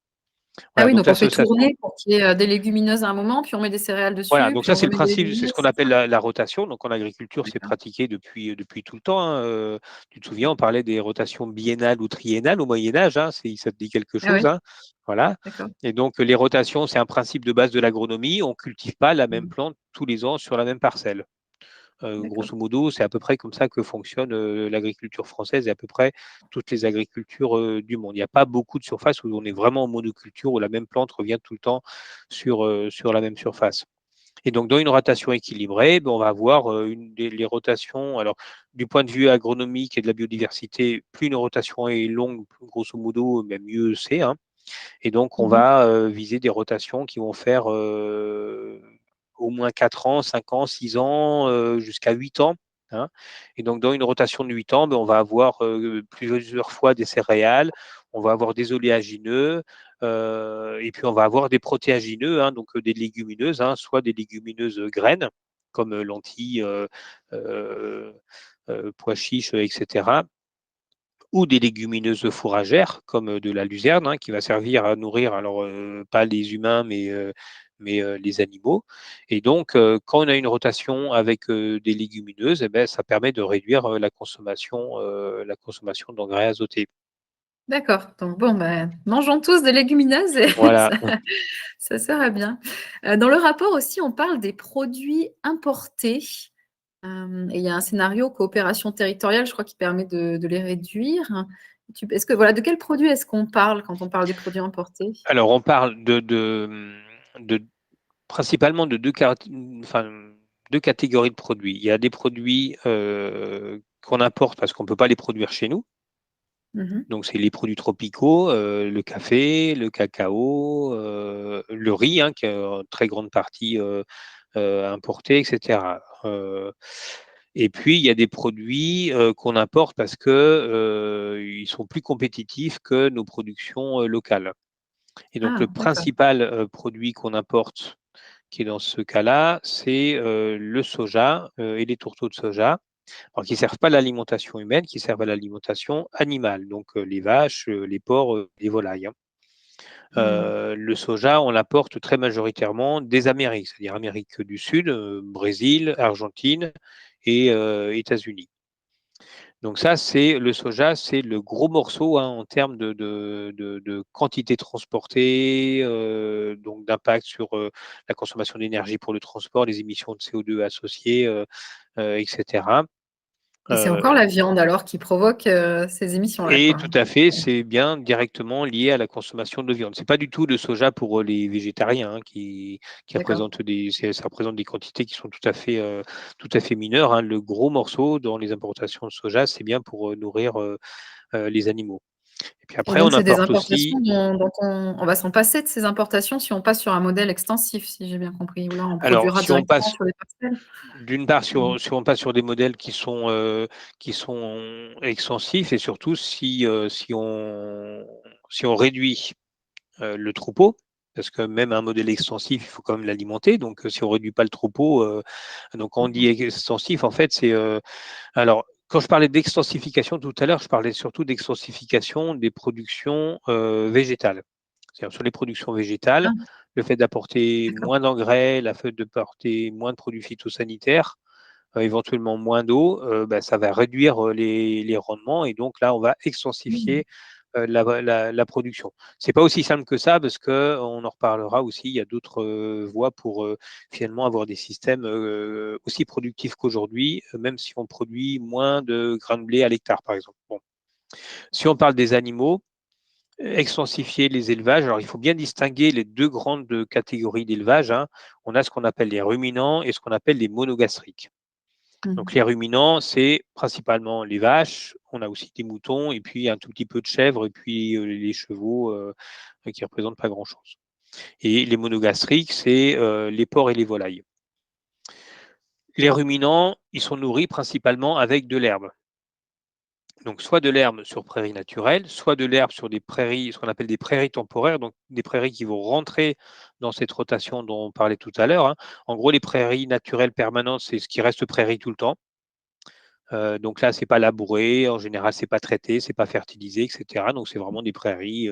Ah Voilà, oui, donc donc on fait l'association. tourner pour qu'il y ait, des légumineuses à un moment, puis on met des céréales Voilà, dessus, donc puis ça on c'est le remet des principe, c'est ce légumineuses, qu'on c'est appelle ça? la rotation. Donc en agriculture, c'est D'accord. pratiqué depuis tout le temps, hein, tu te souviens, on parlait des rotations biennales ou triennales au Moyen Âge, hein, si ça te dit quelque Ah chose, ouais, hein? Voilà d'accord. et donc les rotations, c'est un principe de base de l'agronomie. On cultive pas la même Mmh. plante tous les ans sur la même parcelle. D'accord. Grosso modo, c'est à peu près comme ça que fonctionne, l'agriculture française et à peu près toutes les agricultures, du monde. Il n'y a pas beaucoup de surfaces où on est vraiment en monoculture, où la même plante revient tout le temps sur la même surface. Et donc, dans une rotation équilibrée, on va avoir les rotations. Alors, du point de vue agronomique et de la biodiversité, plus une rotation est longue, grosso modo, mieux c'est, hein. Et donc, on Mmh. va viser des rotations qui vont faire au moins 4 ans, 5 ans, 6 ans, jusqu'à 8 ans, hein. Et donc, dans une rotation de 8 ans, on va avoir plusieurs fois des céréales, on va avoir des oléagineux, et puis on va avoir des protéagineux, hein, donc des légumineuses, hein, soit des légumineuses graines, comme lentilles, euh, pois chiches, etc., ou des légumineuses fourragères comme, de la luzerne, hein, qui va servir à nourrir alors, pas les humains mais les animaux et donc quand on a une rotation avec, des légumineuses ça permet de réduire, la consommation d'engrais azotés. D'accord, donc bon, mangeons tous des légumineuses et Voilà. ça sera bien. Dans le rapport aussi, on parle des produits importés, et il y a un scénario coopération territoriale, je crois, qui permet de les réduire. Est-ce que voilà, de quels produits est-ce qu'on parle quand on parle des produits importés? Alors on parle de principalement de 2 catégories de produits. Il y a des produits, qu'on importe parce qu'on ne peut pas les produire chez nous. Mmh mh. Donc c'est les produits tropicaux, le café, le cacao, le riz, hein, qui est en très grande partie, importé et cetera. Et puis il y a des produits, qu'on importe parce que, ils sont plus compétitifs que nos productions, locales. Et donc le Ah, d'accord. principal, produit qu'on importe, qui est dans ce cas-là, c'est, le soja, et les tourteaux de soja. Alors qui servent pas à l'alimentation humaine, qui servent à l'alimentation animale, donc les vaches, les porcs, les volailles, hein. Mmh. Le soja, on l'importe très majoritairement des Amériques, c'est-à-dire Amérique du Sud, Brésil, Argentine et États-Unis. Donc ça, c'est le soja, c'est le gros morceau, hein, en termes de quantité transportée, donc d'impact sur, la consommation d'énergie pour le transport, les émissions de CO2 associées, et cetera. Et c'est encore la viande alors qui provoque ces émissions-là, Et quoi. tout à fait, c'est bien directement lié à la consommation de viande. C'est pas du tout le soja pour les végétariens qui D'accord. représente ça représente des quantités qui sont tout à fait mineures, hein. Le gros morceau dans les importations de soja, c'est bien pour nourrir les animaux. Et puis Et après, donc on c'est des importe importations aussi. dont on va s'en passer de ces importations si on passe sur un modèle extensif, si j'ai bien compris, où là on Alors, produira si on directement passe sur les parcelles? d'une part, Mmh. si on passe sur des modèles qui sont extensifs et surtout si on réduit le troupeau, parce que même un modèle extensif, il faut quand même l'alimenter. Donc, si on réduit pas le troupeau, donc quand on dit D'accord. extensif, en fait, alors, quand je parlais d'extensification tout à l'heure, je parlais surtout d'extensification des productions végétales. C'est-à-dire sur les productions végétales, Ah, le fait d'apporter d'accord. moins d'engrais, le fait d'apporter moins de produits phytosanitaires, éventuellement moins d'eau, bah, ça va réduire les rendements et donc là, on va Mmh. extensifier la production. C'est pas aussi simple que ça parce que on en reparlera aussi. Il y a d'autres voies pour finalement avoir des systèmes aussi productifs qu'aujourd'hui, même si on produit moins de grains de blé à l'hectare, par exemple. Bon. Si on parle des animaux, extensifier les élevages. Alors, il faut bien distinguer les deux grandes catégories d'élevage, hein. On a ce qu'on appelle les ruminants et ce qu'on appelle les monogastriques. Donc, Mmh. les ruminants, c'est principalement les vaches. On a aussi des moutons et puis un tout petit peu de chèvres et puis les chevaux qui représentent pas grand-chose. Et les monogastriques, c'est les porcs et les volailles. Les ruminants, ils sont nourris principalement avec de l'herbe. Donc, soit de l'herbe sur prairies naturelles, soit de l'herbe sur des prairies, ce qu'on appelle des prairies temporaires, donc des prairies qui vont rentrer dans cette rotation dont on parlait tout à l'heure, hein. En gros, les prairies naturelles permanentes, c'est ce qui reste prairie tout le temps. Donc là, c'est pas labouré, en général, c'est pas traité, c'est pas fertilisé, et cetera. Donc c'est vraiment des prairies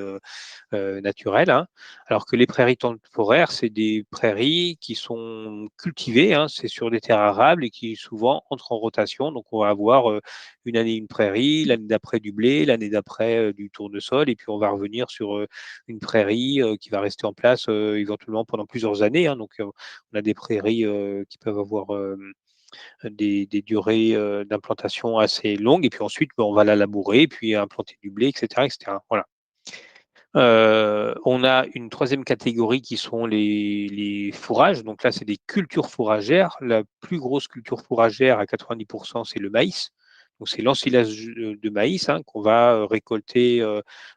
naturelles, hein. Alors que les prairies temporaires, c'est des prairies qui sont cultivées, hein, c'est sur des terres arables et qui souvent entrent en rotation. Donc on va avoir une année une prairie, l'année d'après du blé, l'année d'après du tournesol, et puis on va revenir sur une prairie qui va rester en place éventuellement pendant plusieurs années, hein. Donc on a des prairies qui peuvent avoir des durées d'implantation assez longues, et puis ensuite, on va la labourer, puis implanter du blé, etc., etc. Voilà. On a une troisième catégorie qui sont les fourrages. Donc là, c'est des cultures fourragères. La plus grosse culture fourragère à 90%, c'est le maïs. Donc c'est l'ensilage de maïs, hein, qu'on va récolter.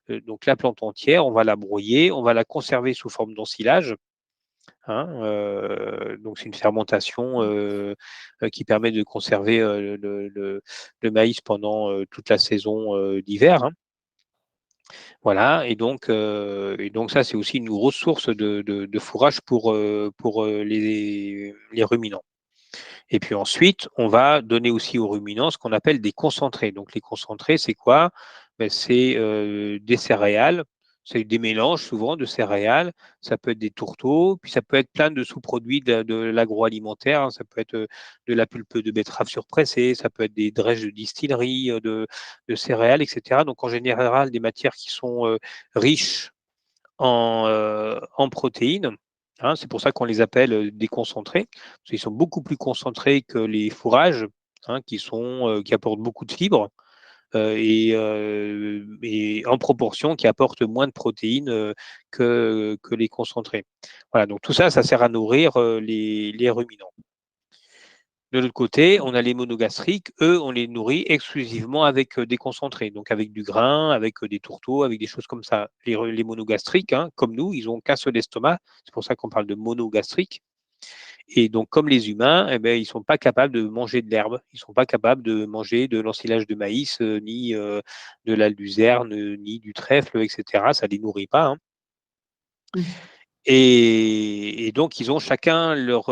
Donc la plante entière, on va la broyer, on va la conserver sous forme d'ensilage, hein. Donc c'est une fermentation qui permet de conserver le maïs pendant toute la saison d'hiver, hein. Voilà, et donc ça, c'est aussi une grosse source de fourrage pour les ruminants. Et puis ensuite, on va donner aussi aux ruminants ce qu'on appelle des concentrés. Donc les concentrés, c'est quoi? Ben, c'est des céréales, c'est des mélanges souvent de céréales, ça peut être des tourteaux, puis ça peut être plein de sous-produits de l'agroalimentaire, hein. Ça peut être de la pulpe de betterave surpressée, ça peut être des drèches de distillerie, de céréales, etc. Donc en général, des matières qui sont riches en protéines, hein. C'est pour ça qu'on les appelle des concentrés, parce qu'ils sont beaucoup plus concentrés que les fourrages, hein, qui apportent beaucoup de fibres et en proportion qui apportent moins de protéines que les concentrés. Voilà, donc tout ça, ça sert à nourrir les ruminants. De l'autre côté, on a les monogastriques. Eux, on les nourrit exclusivement avec des concentrés, donc avec du grain, avec des tourteaux, avec des choses comme ça. Les monogastriques, hein, comme nous, ils n'ont qu'un seul estomac. C'est pour ça qu'on parle de monogastrique. Et donc, comme les humains, eh ben, ils ne sont pas capables de manger de l'herbe. Ils ne sont pas capables de manger de l'ensilage de maïs, ni de la luzerne, ni du trèfle, etc. Ça ne les nourrit pas, hein. Mmh. Et donc, ils ont chacun leurs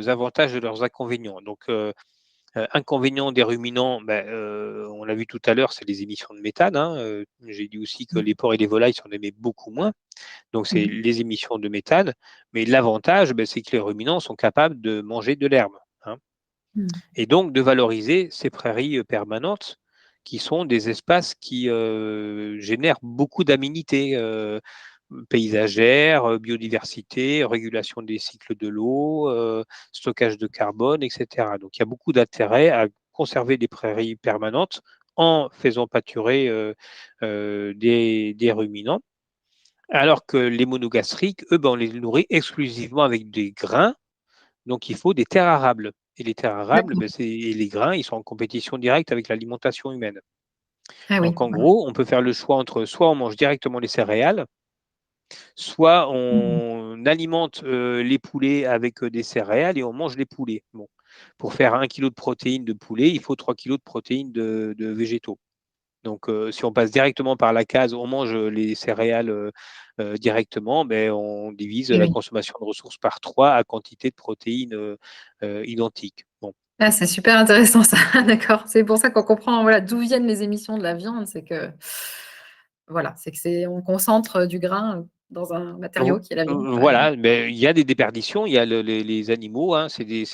avantages et leurs inconvénients. Donc, inconvénient des ruminants, ben, on l'a vu tout à l'heure, c'est les émissions de méthane, hein. J'ai dit aussi que les Mmh. porcs et les volailles s'en émettent beaucoup moins. Donc, c'est Mmh. les émissions de méthane. Mais l'avantage, ben, c'est que les ruminants sont capables de manger de l'herbe, hein, Mmh. et donc de valoriser ces prairies permanentes qui sont des espaces qui génèrent beaucoup d'aménités paysagères, biodiversité, régulation des cycles de l'eau, stockage de carbone, etc. Donc il y a beaucoup d'intérêt à conserver des prairies permanentes en faisant pâturer des ruminants. Alors que les monogastriques, eux, ben, on les nourrit exclusivement avec des grains, donc il faut des terres arables. Et les terres arables, D'accord. ben, et les grains, ils sont en compétition directe avec l'alimentation humaine. Ah oui, Donc en voilà. gros, on peut faire le choix entre soit on mange directement les céréales, soit Mmh. on alimente les poulets avec des céréales et on mange les poulets. Bon. Pour faire 1 kilo de protéines de poulet, il faut 3 kilos de protéines de végétaux. Donc, si on passe directement par la case, on mange les céréales directement, ben, on divise Et la oui. consommation de ressources par 3 à quantité de protéines identiques. Bon. Ah, c'est super intéressant ça. D'accord. C'est pour ça qu'on comprend, voilà, d'où viennent les émissions de la viande. C'est que, voilà, c'est que c'est on concentre du grain, dans un matériau qui est la viande, par exemple. Voilà, mais il y a des déperditions, il y a les animaux, hein,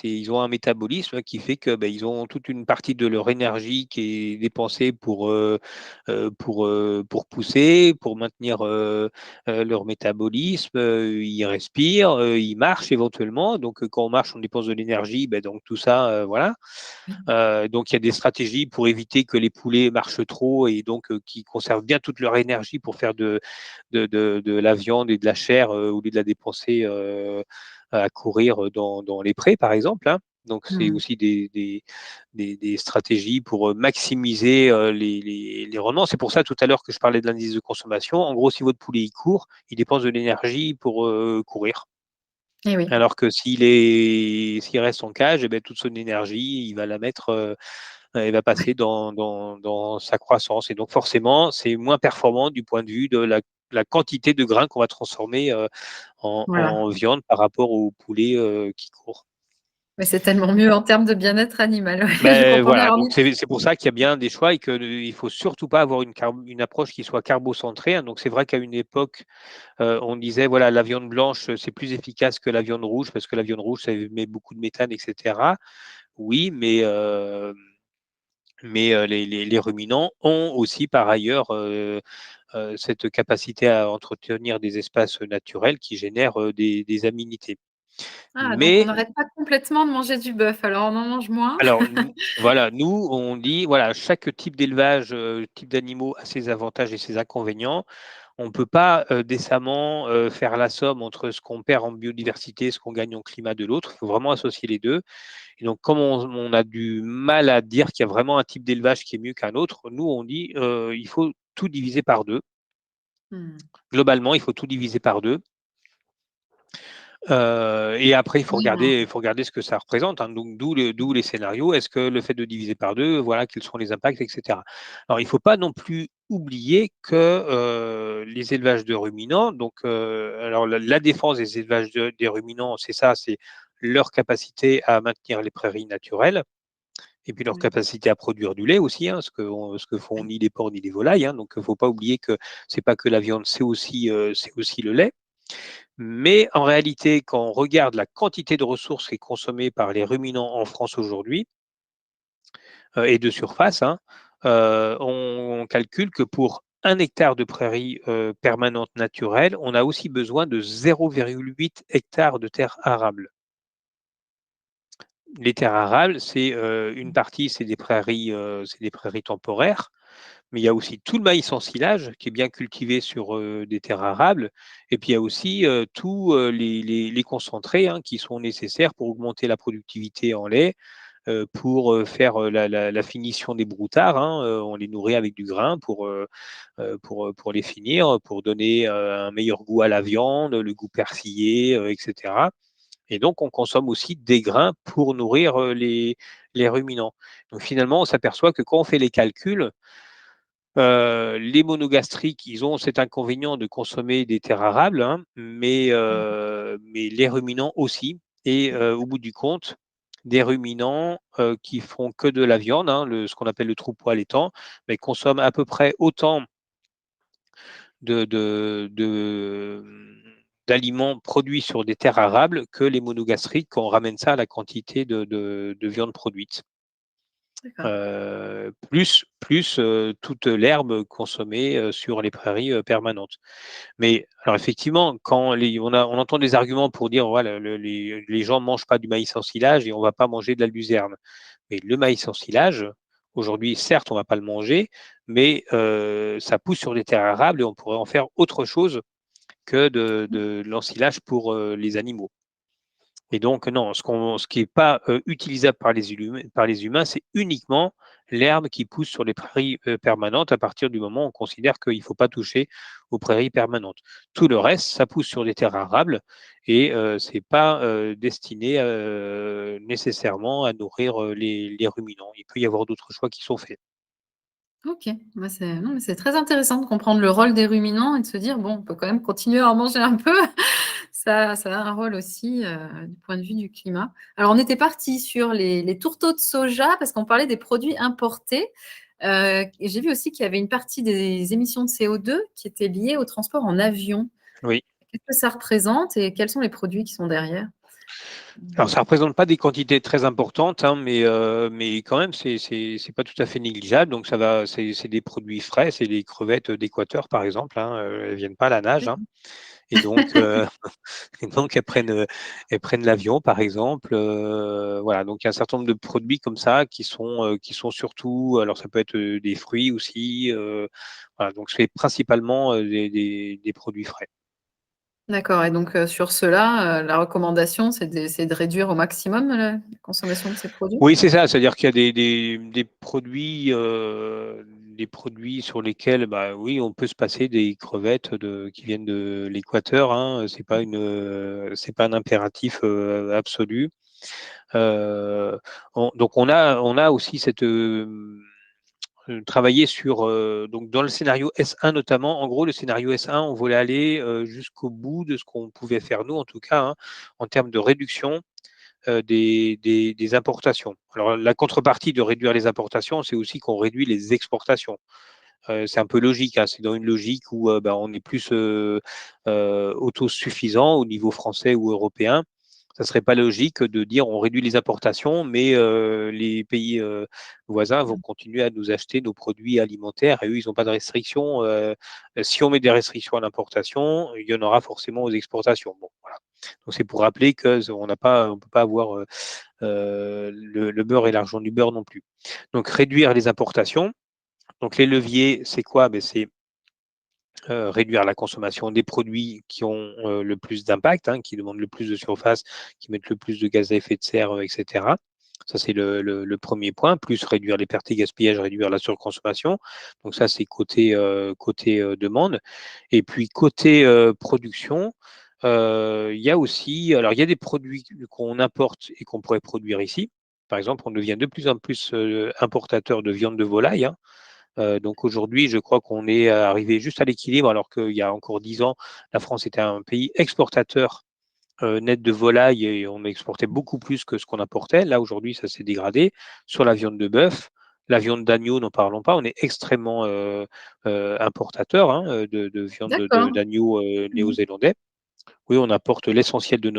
ils ont un métabolisme qui fait que, ils ont toute une partie de leur énergie qui est dépensée pour pousser, pour maintenir, leur métabolisme, ils respirent, ils marchent éventuellement, donc quand on marche, on dépense de l'énergie, donc tout ça, voilà. Oui. Donc il y a des stratégies pour éviter que les poulets marchent trop et donc qu'ils conservent bien toute leur énergie pour faire de la viande et de la chair au lieu de la dépenser à courir dans les prés, par exemple, hein. Donc c'est Mmh. aussi des stratégies pour maximiser les rendements. C'est pour ça tout à l'heure que je parlais de l'indice de consommation. En gros, si votre poulet il court, il dépense de l'énergie pour courir. Et oui. Alors que s'il reste en cage, eh ben, toute son énergie, il va la mettre, il va passer dans sa croissance. Et donc forcément, c'est moins performant du point de vue de la quantité de grains qu'on va transformer Voilà. en viande par rapport au poulet qui court. Mais c'est tellement mieux en termes de bien-être animal. Ouais, je Ben comprends bien. voilà, Alors donc c'est pour ça qu'il y a bien des choix et qu'il faut surtout pas avoir une approche qui soit carbocentrée, hein. Donc c'est vrai qu'à une époque, on disait voilà la viande blanche c'est plus efficace que la viande rouge parce que la viande rouge ça émet beaucoup de méthane, etc. Oui, mais les ruminants ont aussi par ailleurs cette capacité à entretenir des espaces naturels qui génèrent des aménités. ah, donc on Mais n'arrête pas complètement de manger du bœuf, alors on en mange moins? alors, voilà, nous, on dit, voilà, chaque type d'élevage, type d'animaux a ses avantages et ses inconvénients. On ne peut pas décemment faire la somme entre ce qu'on perd en biodiversité et ce qu'on gagne en climat de l'autre. Il faut vraiment associer les deux. Et donc, comme on a du mal à dire qu'il y a vraiment un type d'élevage qui est mieux qu'un autre, nous, on dit il faut tout diviser par deux. Mmh. Globalement, il faut tout diviser par deux. Et après, Ah, il faut regarder ce que ça représente, hein. Donc, d'où les scénarios. Est-ce que le fait de diviser par deux, voilà, quels seront les impacts, etc. Alors, il ne faut pas non plus oublier que les élevages de ruminants, donc, alors la défense des élevages des ruminants, c'est ça, c'est leur capacité à maintenir les prairies naturelles et puis leur oui, capacité à produire du lait aussi, hein, ce que font oui. ni les porcs ni les volailles, hein. Donc, il ne faut pas oublier que c'est pas que la viande, c'est aussi le lait. Mais en réalité, quand on regarde la quantité de ressources qui est consommée par les ruminants en France aujourd'hui, et de surface, hein, on calcule que pour 1 hectare de prairie permanente naturelle, on a aussi besoin de 0,8 hectares de terres arables. Les terres arables, c'est une partie, c'est des prairies temporaires, mais il y a aussi tout le maïs en silage qui est bien cultivé sur des terres arables. Et puis il y a aussi tous les concentrés, hein, qui sont nécessaires pour augmenter la productivité en lait, pour faire la finition des broutards, hein. On les nourrit avec du grain pour les finir, pour donner un meilleur goût à la viande, le goût persillé, etc. Et donc, on consomme aussi des grains pour nourrir les ruminants. Donc finalement, on s'aperçoit que quand on fait les calculs, les monogastriques, ils ont cet inconvénient de consommer des terres arables, hein, mais les ruminants aussi. Et au bout du compte, des ruminants qui font que de la viande, hein, ce qu'on appelle le troupeau allaitant, mais consomment à peu près autant de, de, de, d'aliments produits sur des terres arables que les monogastriques quand on ramène ça à la quantité de viande produite. D'accord. plus toute l'herbe consommée, sur les prairies, permanentes. Mais alors effectivement, quand on entend des arguments pour dire: «Voilà, les gens mangent pas du maïs en silage et on va pas manger de la luzerne». Mais le maïs en silage, aujourd'hui, certes, on va pas le manger, mais ça pousse sur des terres arables et on pourrait en faire autre chose que de l'ensilage pour, les animaux. Et donc non, ce qui est pas, utilisable par les humains, c'est uniquement l'herbe qui pousse sur les prairies, permanentes à partir du moment où on considère qu'il ne faut pas toucher aux prairies permanentes. Tout le reste, ça pousse sur des terres arables et c'est pas, destiné, nécessairement à nourrir, les ruminants. Il peut y avoir d'autres choix qui sont faits. OK. Bah, c'est non, mais c'est très intéressant de comprendre le rôle des ruminants et de se dire: «Bon, on peut quand même continuer à en manger un peu». Ça a un rôle aussi, du point de vue du climat. Alors on était parti sur les tourteaux de soja parce qu'on parlait des produits importés, et j'ai vu aussi qu'il y avait une partie des émissions de CO2 qui étaient liées au transport en avion. Oui. Qu'est-ce que ça représente et quels sont les produits qui sont derrière? Alors ça représente pas des quantités très importantes, hein, mais quand même c'est pas tout à fait négligeable. Donc ça va c'est des produits frais, c'est des crevettes, d'Équateur par exemple, hein, elles viennent pas à la nage, hein, et donc et donc elles prennent l'avion par exemple, voilà. Donc il y a un certain nombre de produits comme ça qui sont surtout, alors ça peut être, des fruits aussi, voilà. Donc c'est principalement, des produits frais. D'accord, et donc sur cela, la recommandation, c'est de réduire au maximum la consommation de ces produits? Oui, c'est ça, c'est-à-dire qu'il y a des produits sur lesquels, bah, oui, on peut se passer des crevettes qui viennent de l'Équateur, hein, c'est pas un impératif, absolu. Donc on a aussi travaillé sur, donc dans le scénario S1 notamment. En gros, le scénario S1, on voulait aller, jusqu'au bout de ce qu'on pouvait faire nous, en tout cas, hein, en termes de réduction des importations. Alors la contrepartie de réduire les importations, c'est aussi qu'on réduit les exportations. C'est un peu logique, hein, c'est dans une logique où, bah, on est plus, autosuffisant au niveau français ou européen. Ça serait pas logique de dire: «On réduit les importations, mais les pays, voisins vont continuer à nous acheter nos produits alimentaires et eux, ils ont pas de restrictions». Si on met des restrictions à l'importation, il y en aura forcément aux exportations. Bon, voilà. Donc c'est pour rappeler que on peut pas avoir, le beurre et l'argent du beurre non plus. Donc réduire les importations. Donc les leviers, c'est quoi? Beh, c'est, réduire la consommation des produits qui ont, le plus d'impact, hein, qui demandent le plus de surface, qui mettent le plus de gaz à effet de serre, et cetera. Ça, c'est le 1er point, plus réduire les pertes et gaspillages, réduire la surconsommation. Donc ça, c'est côté, demande. Et puis côté, production, il y a aussi alors il y a des produits qu'on importe et qu'on pourrait produire ici. Par exemple, on devient de plus en plus, importateur de viande de volaille, hein. Donc aujourd'hui, je crois qu'on est arrivé juste à l'équilibre, alors qu'il y a encore 10 ans, la France était un pays exportateur, net de volaille et on exportait beaucoup plus que ce qu'on importait. Là, aujourd'hui, ça s'est dégradé. Sur la viande de bœuf, la viande d'agneau, n'en parlons pas, on est extrêmement, importateur, hein, de viande D'accord. d'agneau, Mmh. néo-zélandais. Oui, on apporte l'essentiel de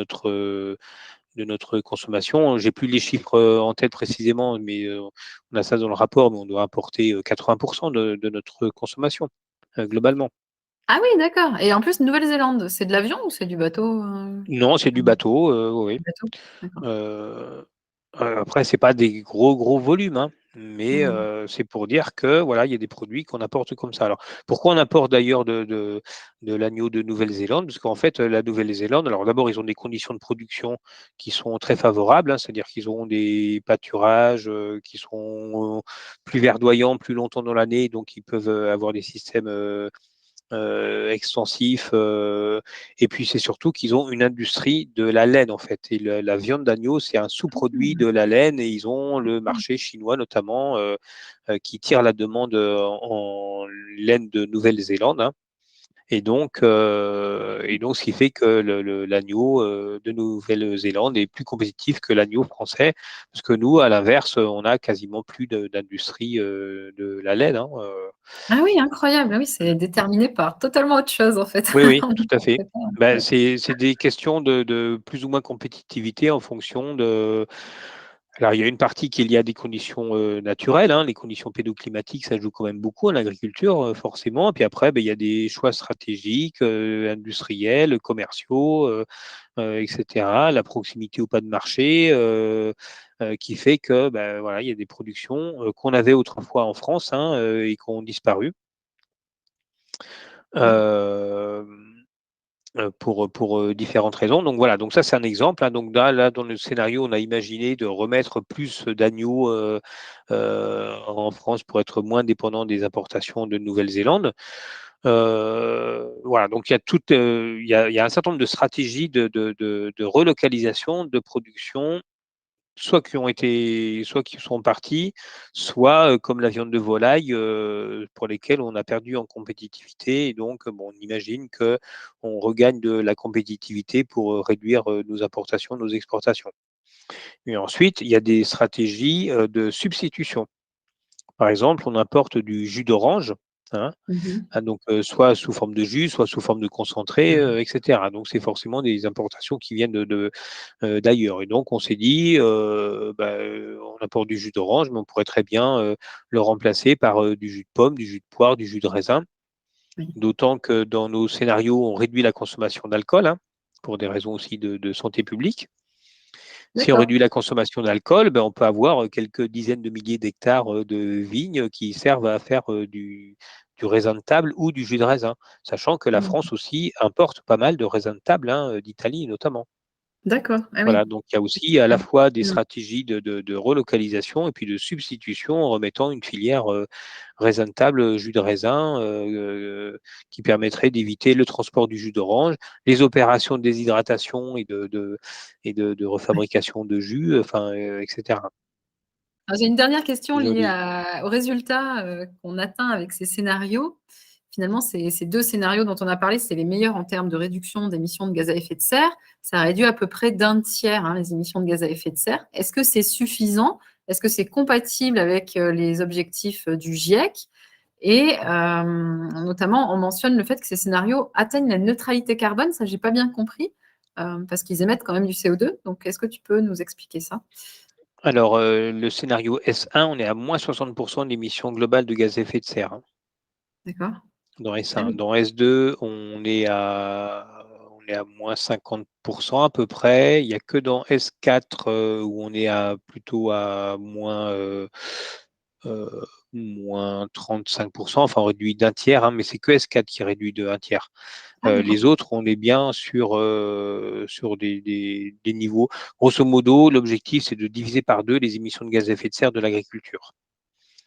notre consommation. J'ai plus les chiffres, en tête précisément, mais on a ça dans le rapport, mais on doit importer, 80 de notre consommation, globalement. Ah oui, d'accord, et en plus Nouvelle-Zélande, c'est de l'avion ou c'est du bateau, Non, c'est du mmh, bateau, oui, du bateau? D'accord. oui. Après c'est pas des gros volumes, hein, mais Mmh. c'est pour dire que, voilà, il y a des produits qu'on apporte comme ça. Alors, pourquoi on apporte d'ailleurs de l'agneau de Nouvelle-Zélande? Parce qu'en fait, la Nouvelle-Zélande, alors d'abord, ils ont des conditions de production qui sont très favorables, hein, c'est-à-dire qu'ils ont des pâturages, qui sont plus verdoyants plus longtemps dans l'année, donc ils peuvent, avoir des systèmes, extensifs, et puis c'est surtout qu'ils ont une industrie de la laine en fait et la viande d'agneau, c'est un sous-produit de la laine et ils ont le D'accord. marché chinois notamment, qui tire la demande, en laine de Nouvelle-Zélande, hein, et donc ce qui fait que l'agneau, de Nouvelle-Zélande est plus compétitif que l'agneau français. Parce que nous, à l'inverse, on a quasiment plus d'industrie, de la laine, hein, Ah oui, incroyable. Ah oui, c'est déterminé par totalement autre chose en fait. Oui, oui, On n'y tout à fait. pensait pas. Bah, Ouais. c'est des questions de plus ou moins compétitivité en fonction de Alors, il y a une partie qui est liée à des conditions naturelles, hein. Les conditions pédoclimatiques, ça joue quand même beaucoup en agriculture, forcément. Puis après, ben, il y a des choix stratégiques, industriels, commerciaux, etc. La proximité ou pas de marché, qui fait que, ben, voilà, il y a des productions qu'on avait autrefois en France, hein, et qui ont disparu. D'accord. Euh, pour différentes raisons. Donc voilà, donc ça c'est un exemple, hein. Donc là, dans le scénario, on a imaginé de remettre plus d'agneaux en France pour être moins dépendant des importations de Nouvelle-Zélande. Voilà, donc il y a il y a un certain nombre de stratégies de relocalisation, de production, soit qui sont partis, soit comme la viande de volaille, pour lesquelles on a perdu en compétitivité. Et donc, bon, on imagine qu'on regagne de la compétitivité pour réduire nos importations, nos exportations. Et ensuite, il y a des stratégies de substitution. Par exemple, on importe du jus d'orange, hein, Mhm. donc soit sous forme de jus, soit sous forme de concentré, etc. Donc, c'est forcément des importations qui viennent d'ailleurs. Et donc, on s'est dit, on apporte du jus d'orange, mais on pourrait très bien le remplacer par du jus de pomme, du jus de poire, du jus de raisin. Oui. D'autant que dans nos scénarios, on réduit la consommation d'alcool, hein, pour des raisons aussi de santé publique. Si on D'accord. réduit la consommation d'alcool, ben, on peut avoir quelques dizaines de milliers d'hectares de vignes qui servent à faire du raisin de table ou du jus de raisin, sachant que la Mhm. France aussi importe pas mal de raisins de table, hein, d'Italie notamment. D'accord. Ah oui. Voilà, donc il y a aussi à la Effectivement. fois des Mm. stratégies de relocalisation et puis de substitution en remettant une filière raisin de table, jus de raisin, qui permettrait d'éviter le transport du jus d'orange, les opérations de déshydratation et de Ouais. refabrication de jus, enfin, etc. Alors, j'ai une dernière question Sur liée des- aux résultats qu'on atteint avec ces scénarios. Finalement, ces deux scénarios dont on a parlé, c'est les meilleurs en termes de réduction d'émissions de gaz à effet de serre. Ça réduit à peu près d'un tiers, hein, les émissions de gaz à effet de serre. Est-ce que c'est suffisant? Est-ce que c'est compatible avec les objectifs du GIEC? Et notamment, on mentionne le fait que ces scénarios atteignent la neutralité carbone. Ça, j'ai pas bien compris, parce qu'ils émettent quand même du CO2. Donc, est-ce que tu peux nous expliquer ça? Alors, le scénario S1, on est à moins 60% d'émissions globales de gaz à effet de serre, hein, D'accord. dans Ah S1. oui. Dans S2, on est à moins 50% à peu près. Il n'y a que dans S4 où on est plutôt à euh, moins 35%, enfin réduit d'un tiers, hein, mais c'est que S4 qui réduit de un tiers. Ah, d'accord. Les autres, on est bien sur des niveaux. Grosso modo, l'objectif, c'est de diviser par deux les émissions de gaz à effet de serre de l'agriculture.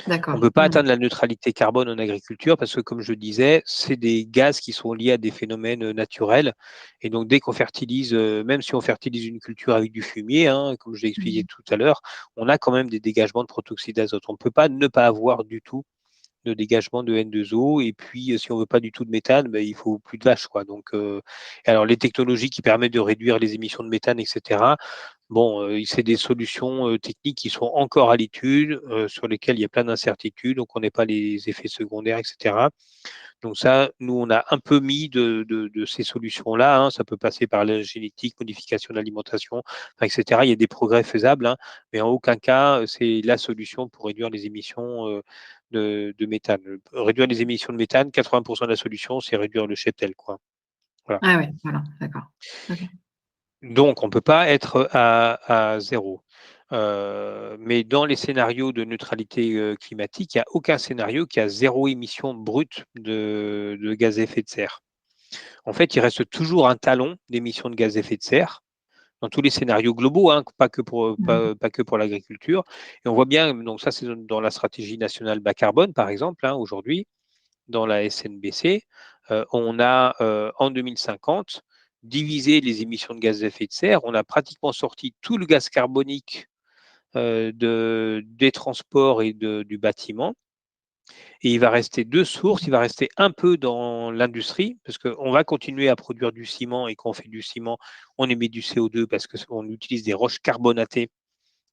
On ne D'accord. peut pas Hmm. atteindre la neutralité carbone en agriculture parce que, comme je disais, c'est des gaz qui sont liés à des phénomènes naturels. Et donc, dès qu'on fertilise, même si on fertilise une culture avec du fumier, hein, comme je l'ai expliqué Mhm. tout à l'heure, on a quand même des dégagements de protoxyde d'azote. On ne peut pas ne pas avoir du tout de dégagement de N2O. Et puis, si on veut pas du tout de méthane, ben, il faut plus de vaches, quoi. Donc, alors les technologies qui permettent de réduire les émissions de méthane, etc. Bon, c'est des solutions techniques qui sont encore à l'étude, sur lesquelles il y a plein d'incertitudes, donc on n'est pas les effets secondaires, etc. Donc ça, nous, on a un peu mis de ces solutions-là, hein. Ça peut passer par la génétique, modification de l'alimentation, enfin, etc. Il y a des progrès faisables, hein, mais en aucun cas, c'est la solution pour réduire les émissions de méthane. Réduire les émissions de méthane, 80% de la solution, c'est réduire le cheptel, quoi. Voilà. Ah oui, voilà, d'accord. Ok. Donc, on ne peut pas être à zéro. Mais dans les scénarios de neutralité climatique, il n'y a aucun scénario qui a zéro émission brute de gaz à effet de serre. En fait, il reste toujours un talon d'émissions de gaz à effet de serre dans tous les scénarios globaux, hein, Mhm. pas que pour l'agriculture. Et on voit bien, donc ça c'est dans la stratégie nationale bas carbone, par exemple, hein, aujourd'hui, dans la SNBC, on a en 2050 divisé les émissions de gaz à effet de serre. On a pratiquement sorti tout le gaz carbonique des transports et du bâtiment. Et il va rester deux sources. Il va rester un peu dans l'industrie, parce qu'on va continuer à produire du ciment, et quand on fait du ciment, on émet du CO2 parce qu'on utilise des roches carbonatées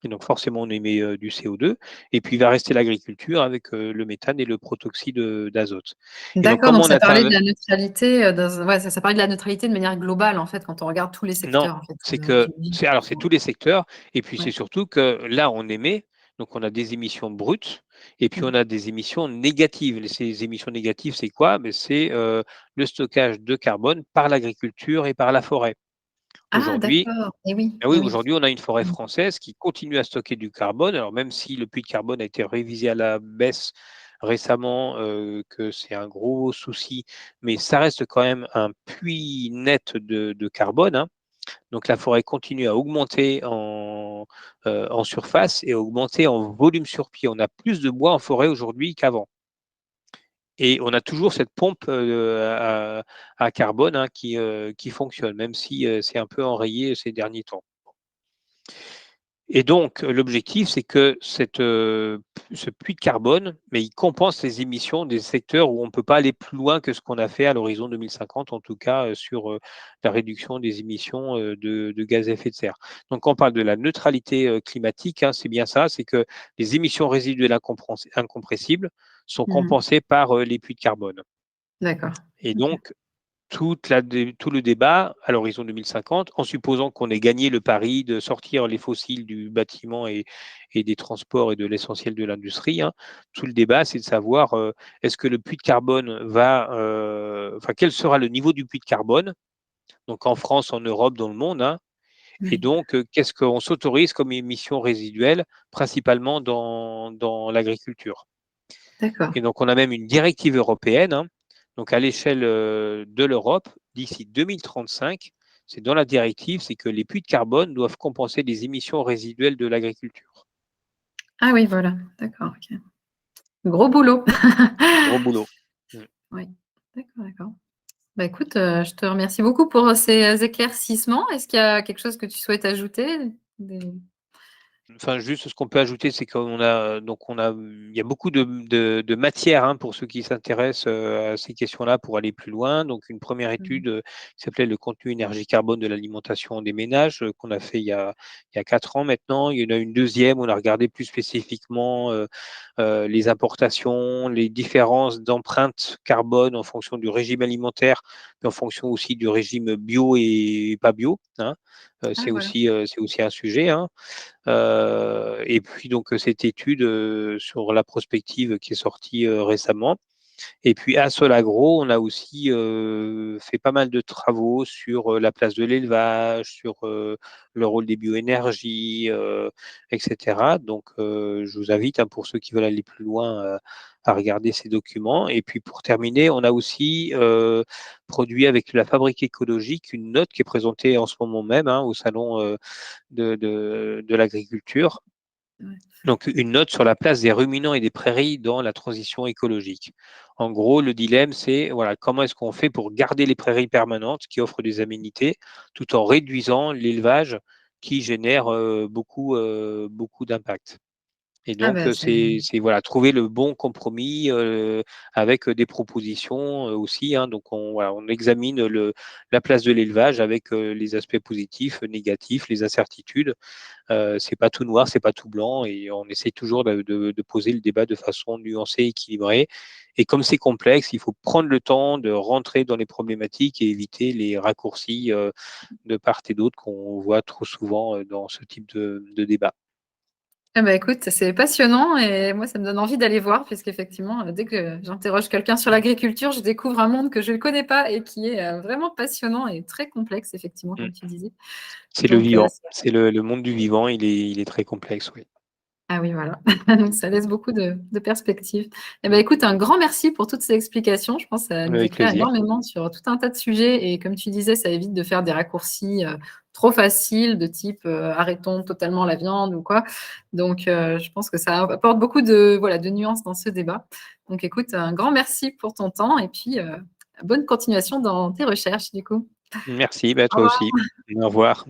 Et donc forcément, on émet du CO2. Et puis, il va rester l'agriculture avec le méthane et le protoxyde d'azote. Et donc, D'accord, comment donc on ça parlait atteint de la neutralité, ouais, ça parlait de la neutralité de manière globale, en fait, quand on regarde tous les Non, secteurs, en fait, c'est que d'une ville. c'est tous les secteurs et puis c'est Ouais. surtout que là, on émet, donc on a des émissions brutes et puis Mmh. on a des émissions négatives. Ces émissions négatives, c'est quoi? Beh, c'est le stockage de carbone par l'agriculture et par la forêt. Ah Aujourd'hui d'accord, et oui, ah oui, et oui. aujourd'hui, on a une forêt Mmh. française qui continue à stocker du carbone. Alors même si le puits de carbone a été révisé à la baisse récemment, que c'est un gros souci, mais ça reste quand même un puits net de carbone, hein. Donc la forêt continue à augmenter en surface et à augmenter en volume sur pied. On a plus de bois en forêt aujourd'hui qu'avant et on a toujours cette pompe, à carbone, hein, qui fonctionne, même si, c'est un peu enrayé ces derniers temps. Et donc, l'objectif, c'est que ce puits de carbone, mais il compense les émissions des secteurs où on ne peut pas aller plus loin que ce qu'on a fait à l'horizon 2050, en tout cas, sur, la réduction des émissions, de gaz à effet de serre. Donc quand on parle de la neutralité, climatique, hein, c'est bien ça, c'est que les émissions résiduelles incompressibles sont Mmh. compensées par, les puits de carbone. D'accord. Et OK. donc tout le débat à l'horizon 2050, en supposant qu'on ait gagné le pari de sortir les fossiles du bâtiment et des transports et de l'essentiel de l'industrie, hein. Tout le débat, c'est de savoir, est-ce que le puits de carbone enfin, quel sera le niveau du puits de carbone, donc en France, en Europe, dans le monde, hein, et Oui, donc, qu'est-ce qu'on s'autorise comme émissions résiduelles, principalement dans l'agriculture. d'accord. Et donc on a même une directive européenne, hein, donc à l'échelle, de l'Europe, d'ici 2035, c'est dans la directive, c'est que les puits de carbone doivent compenser les émissions résiduelles de l'agriculture. Ah oui, voilà, d'accord, OK. Gros boulot. Gros boulot. Mmh. Oui, d'accord, d'accord. Bah, écoute, je te remercie beaucoup pour ces, éclaircissements. Est-ce qu'il y a quelque chose que tu souhaites ajouter? Des Enfin, juste ce qu'on peut ajouter, c'est qu'on a, donc on a, il y a beaucoup de matière, hein, pour ceux qui s'intéressent, à ces questions-là pour aller plus loin. Donc une première mmh. étude, qui s'appelait «Le contenu énergie carbone de l'alimentation des ménages», qu'on a fait il y a 4 ans maintenant. Il y en a une deuxième, on a regardé plus spécifiquement, les importations, les différences d'empreinte carbone en fonction du régime alimentaire, mais en fonction aussi du régime bio et pas bio, hein. Ah voilà. C'est aussi un sujet, hein. Et puis donc, cette étude, sur la prospective qui est sortie, récemment. Et puis à Solagro, on a aussi, fait pas mal de travaux sur, la place de l'élevage, sur, le rôle des bioénergies, et cetera. Donc, je vous invite, hein, pour ceux qui veulent aller plus loin, à regarder ces documents. Et puis pour terminer, on a aussi, produit avec la Fabrique écologique une note qui est présentée en ce moment même, hein, au salon, de l'agriculture. Ouais. Donc une note sur la place des ruminants et des prairies dans la transition écologique. En gros, le dilemme, c'est voilà, comment est-ce qu'on fait pour garder les prairies permanentes qui offrent des aménités, tout en réduisant l'élevage qui génère, beaucoup d'impact. Et Ah donc, bah, c'est voilà, trouver le bon compromis, avec, des propositions, aussi, hein. Donc on examine la place de l'élevage avec, les aspects positifs, négatifs, les incertitudes. C'est pas tout noir, c'est pas tout blanc et on essaie toujours de poser le débat de façon nuancée, équilibrée. Et comme c'est complexe, il faut prendre le temps de rentrer dans les problématiques et éviter les raccourcis, de part et d'autre qu'on voit trop souvent, dans ce type de débat. ah bah, écoute, c'est passionnant et moi, ça me donne envie d'aller voir puisqu'effectivement, dès que j'interroge quelqu'un sur l'agriculture, je découvre un monde que je ne connais pas et qui est, vraiment passionnant et très complexe effectivement, Mmh. comme tu disais. C'est le Donc, vivant, c'est le monde du vivant, il est très complexe, oui. ah oui, voilà. Donc ça laisse beaucoup de perspectives. Eh ben, Mmh. écoute, un grand merci pour toutes ces explications. Je pense que ça nous Avec éclaire plaisir. énormément sur tout un tas de sujets et comme tu disais, ça évite de faire des raccourcis, trop faciles de type, arrêtons totalement la viande ou quoi. Donc, je pense que ça apporte beaucoup de, voilà, de nuances dans ce débat. Donc écoute, un grand merci pour ton temps et puis, bonne continuation dans tes recherches du coup. Merci, bah, Au toi revoir. aussi. Au revoir.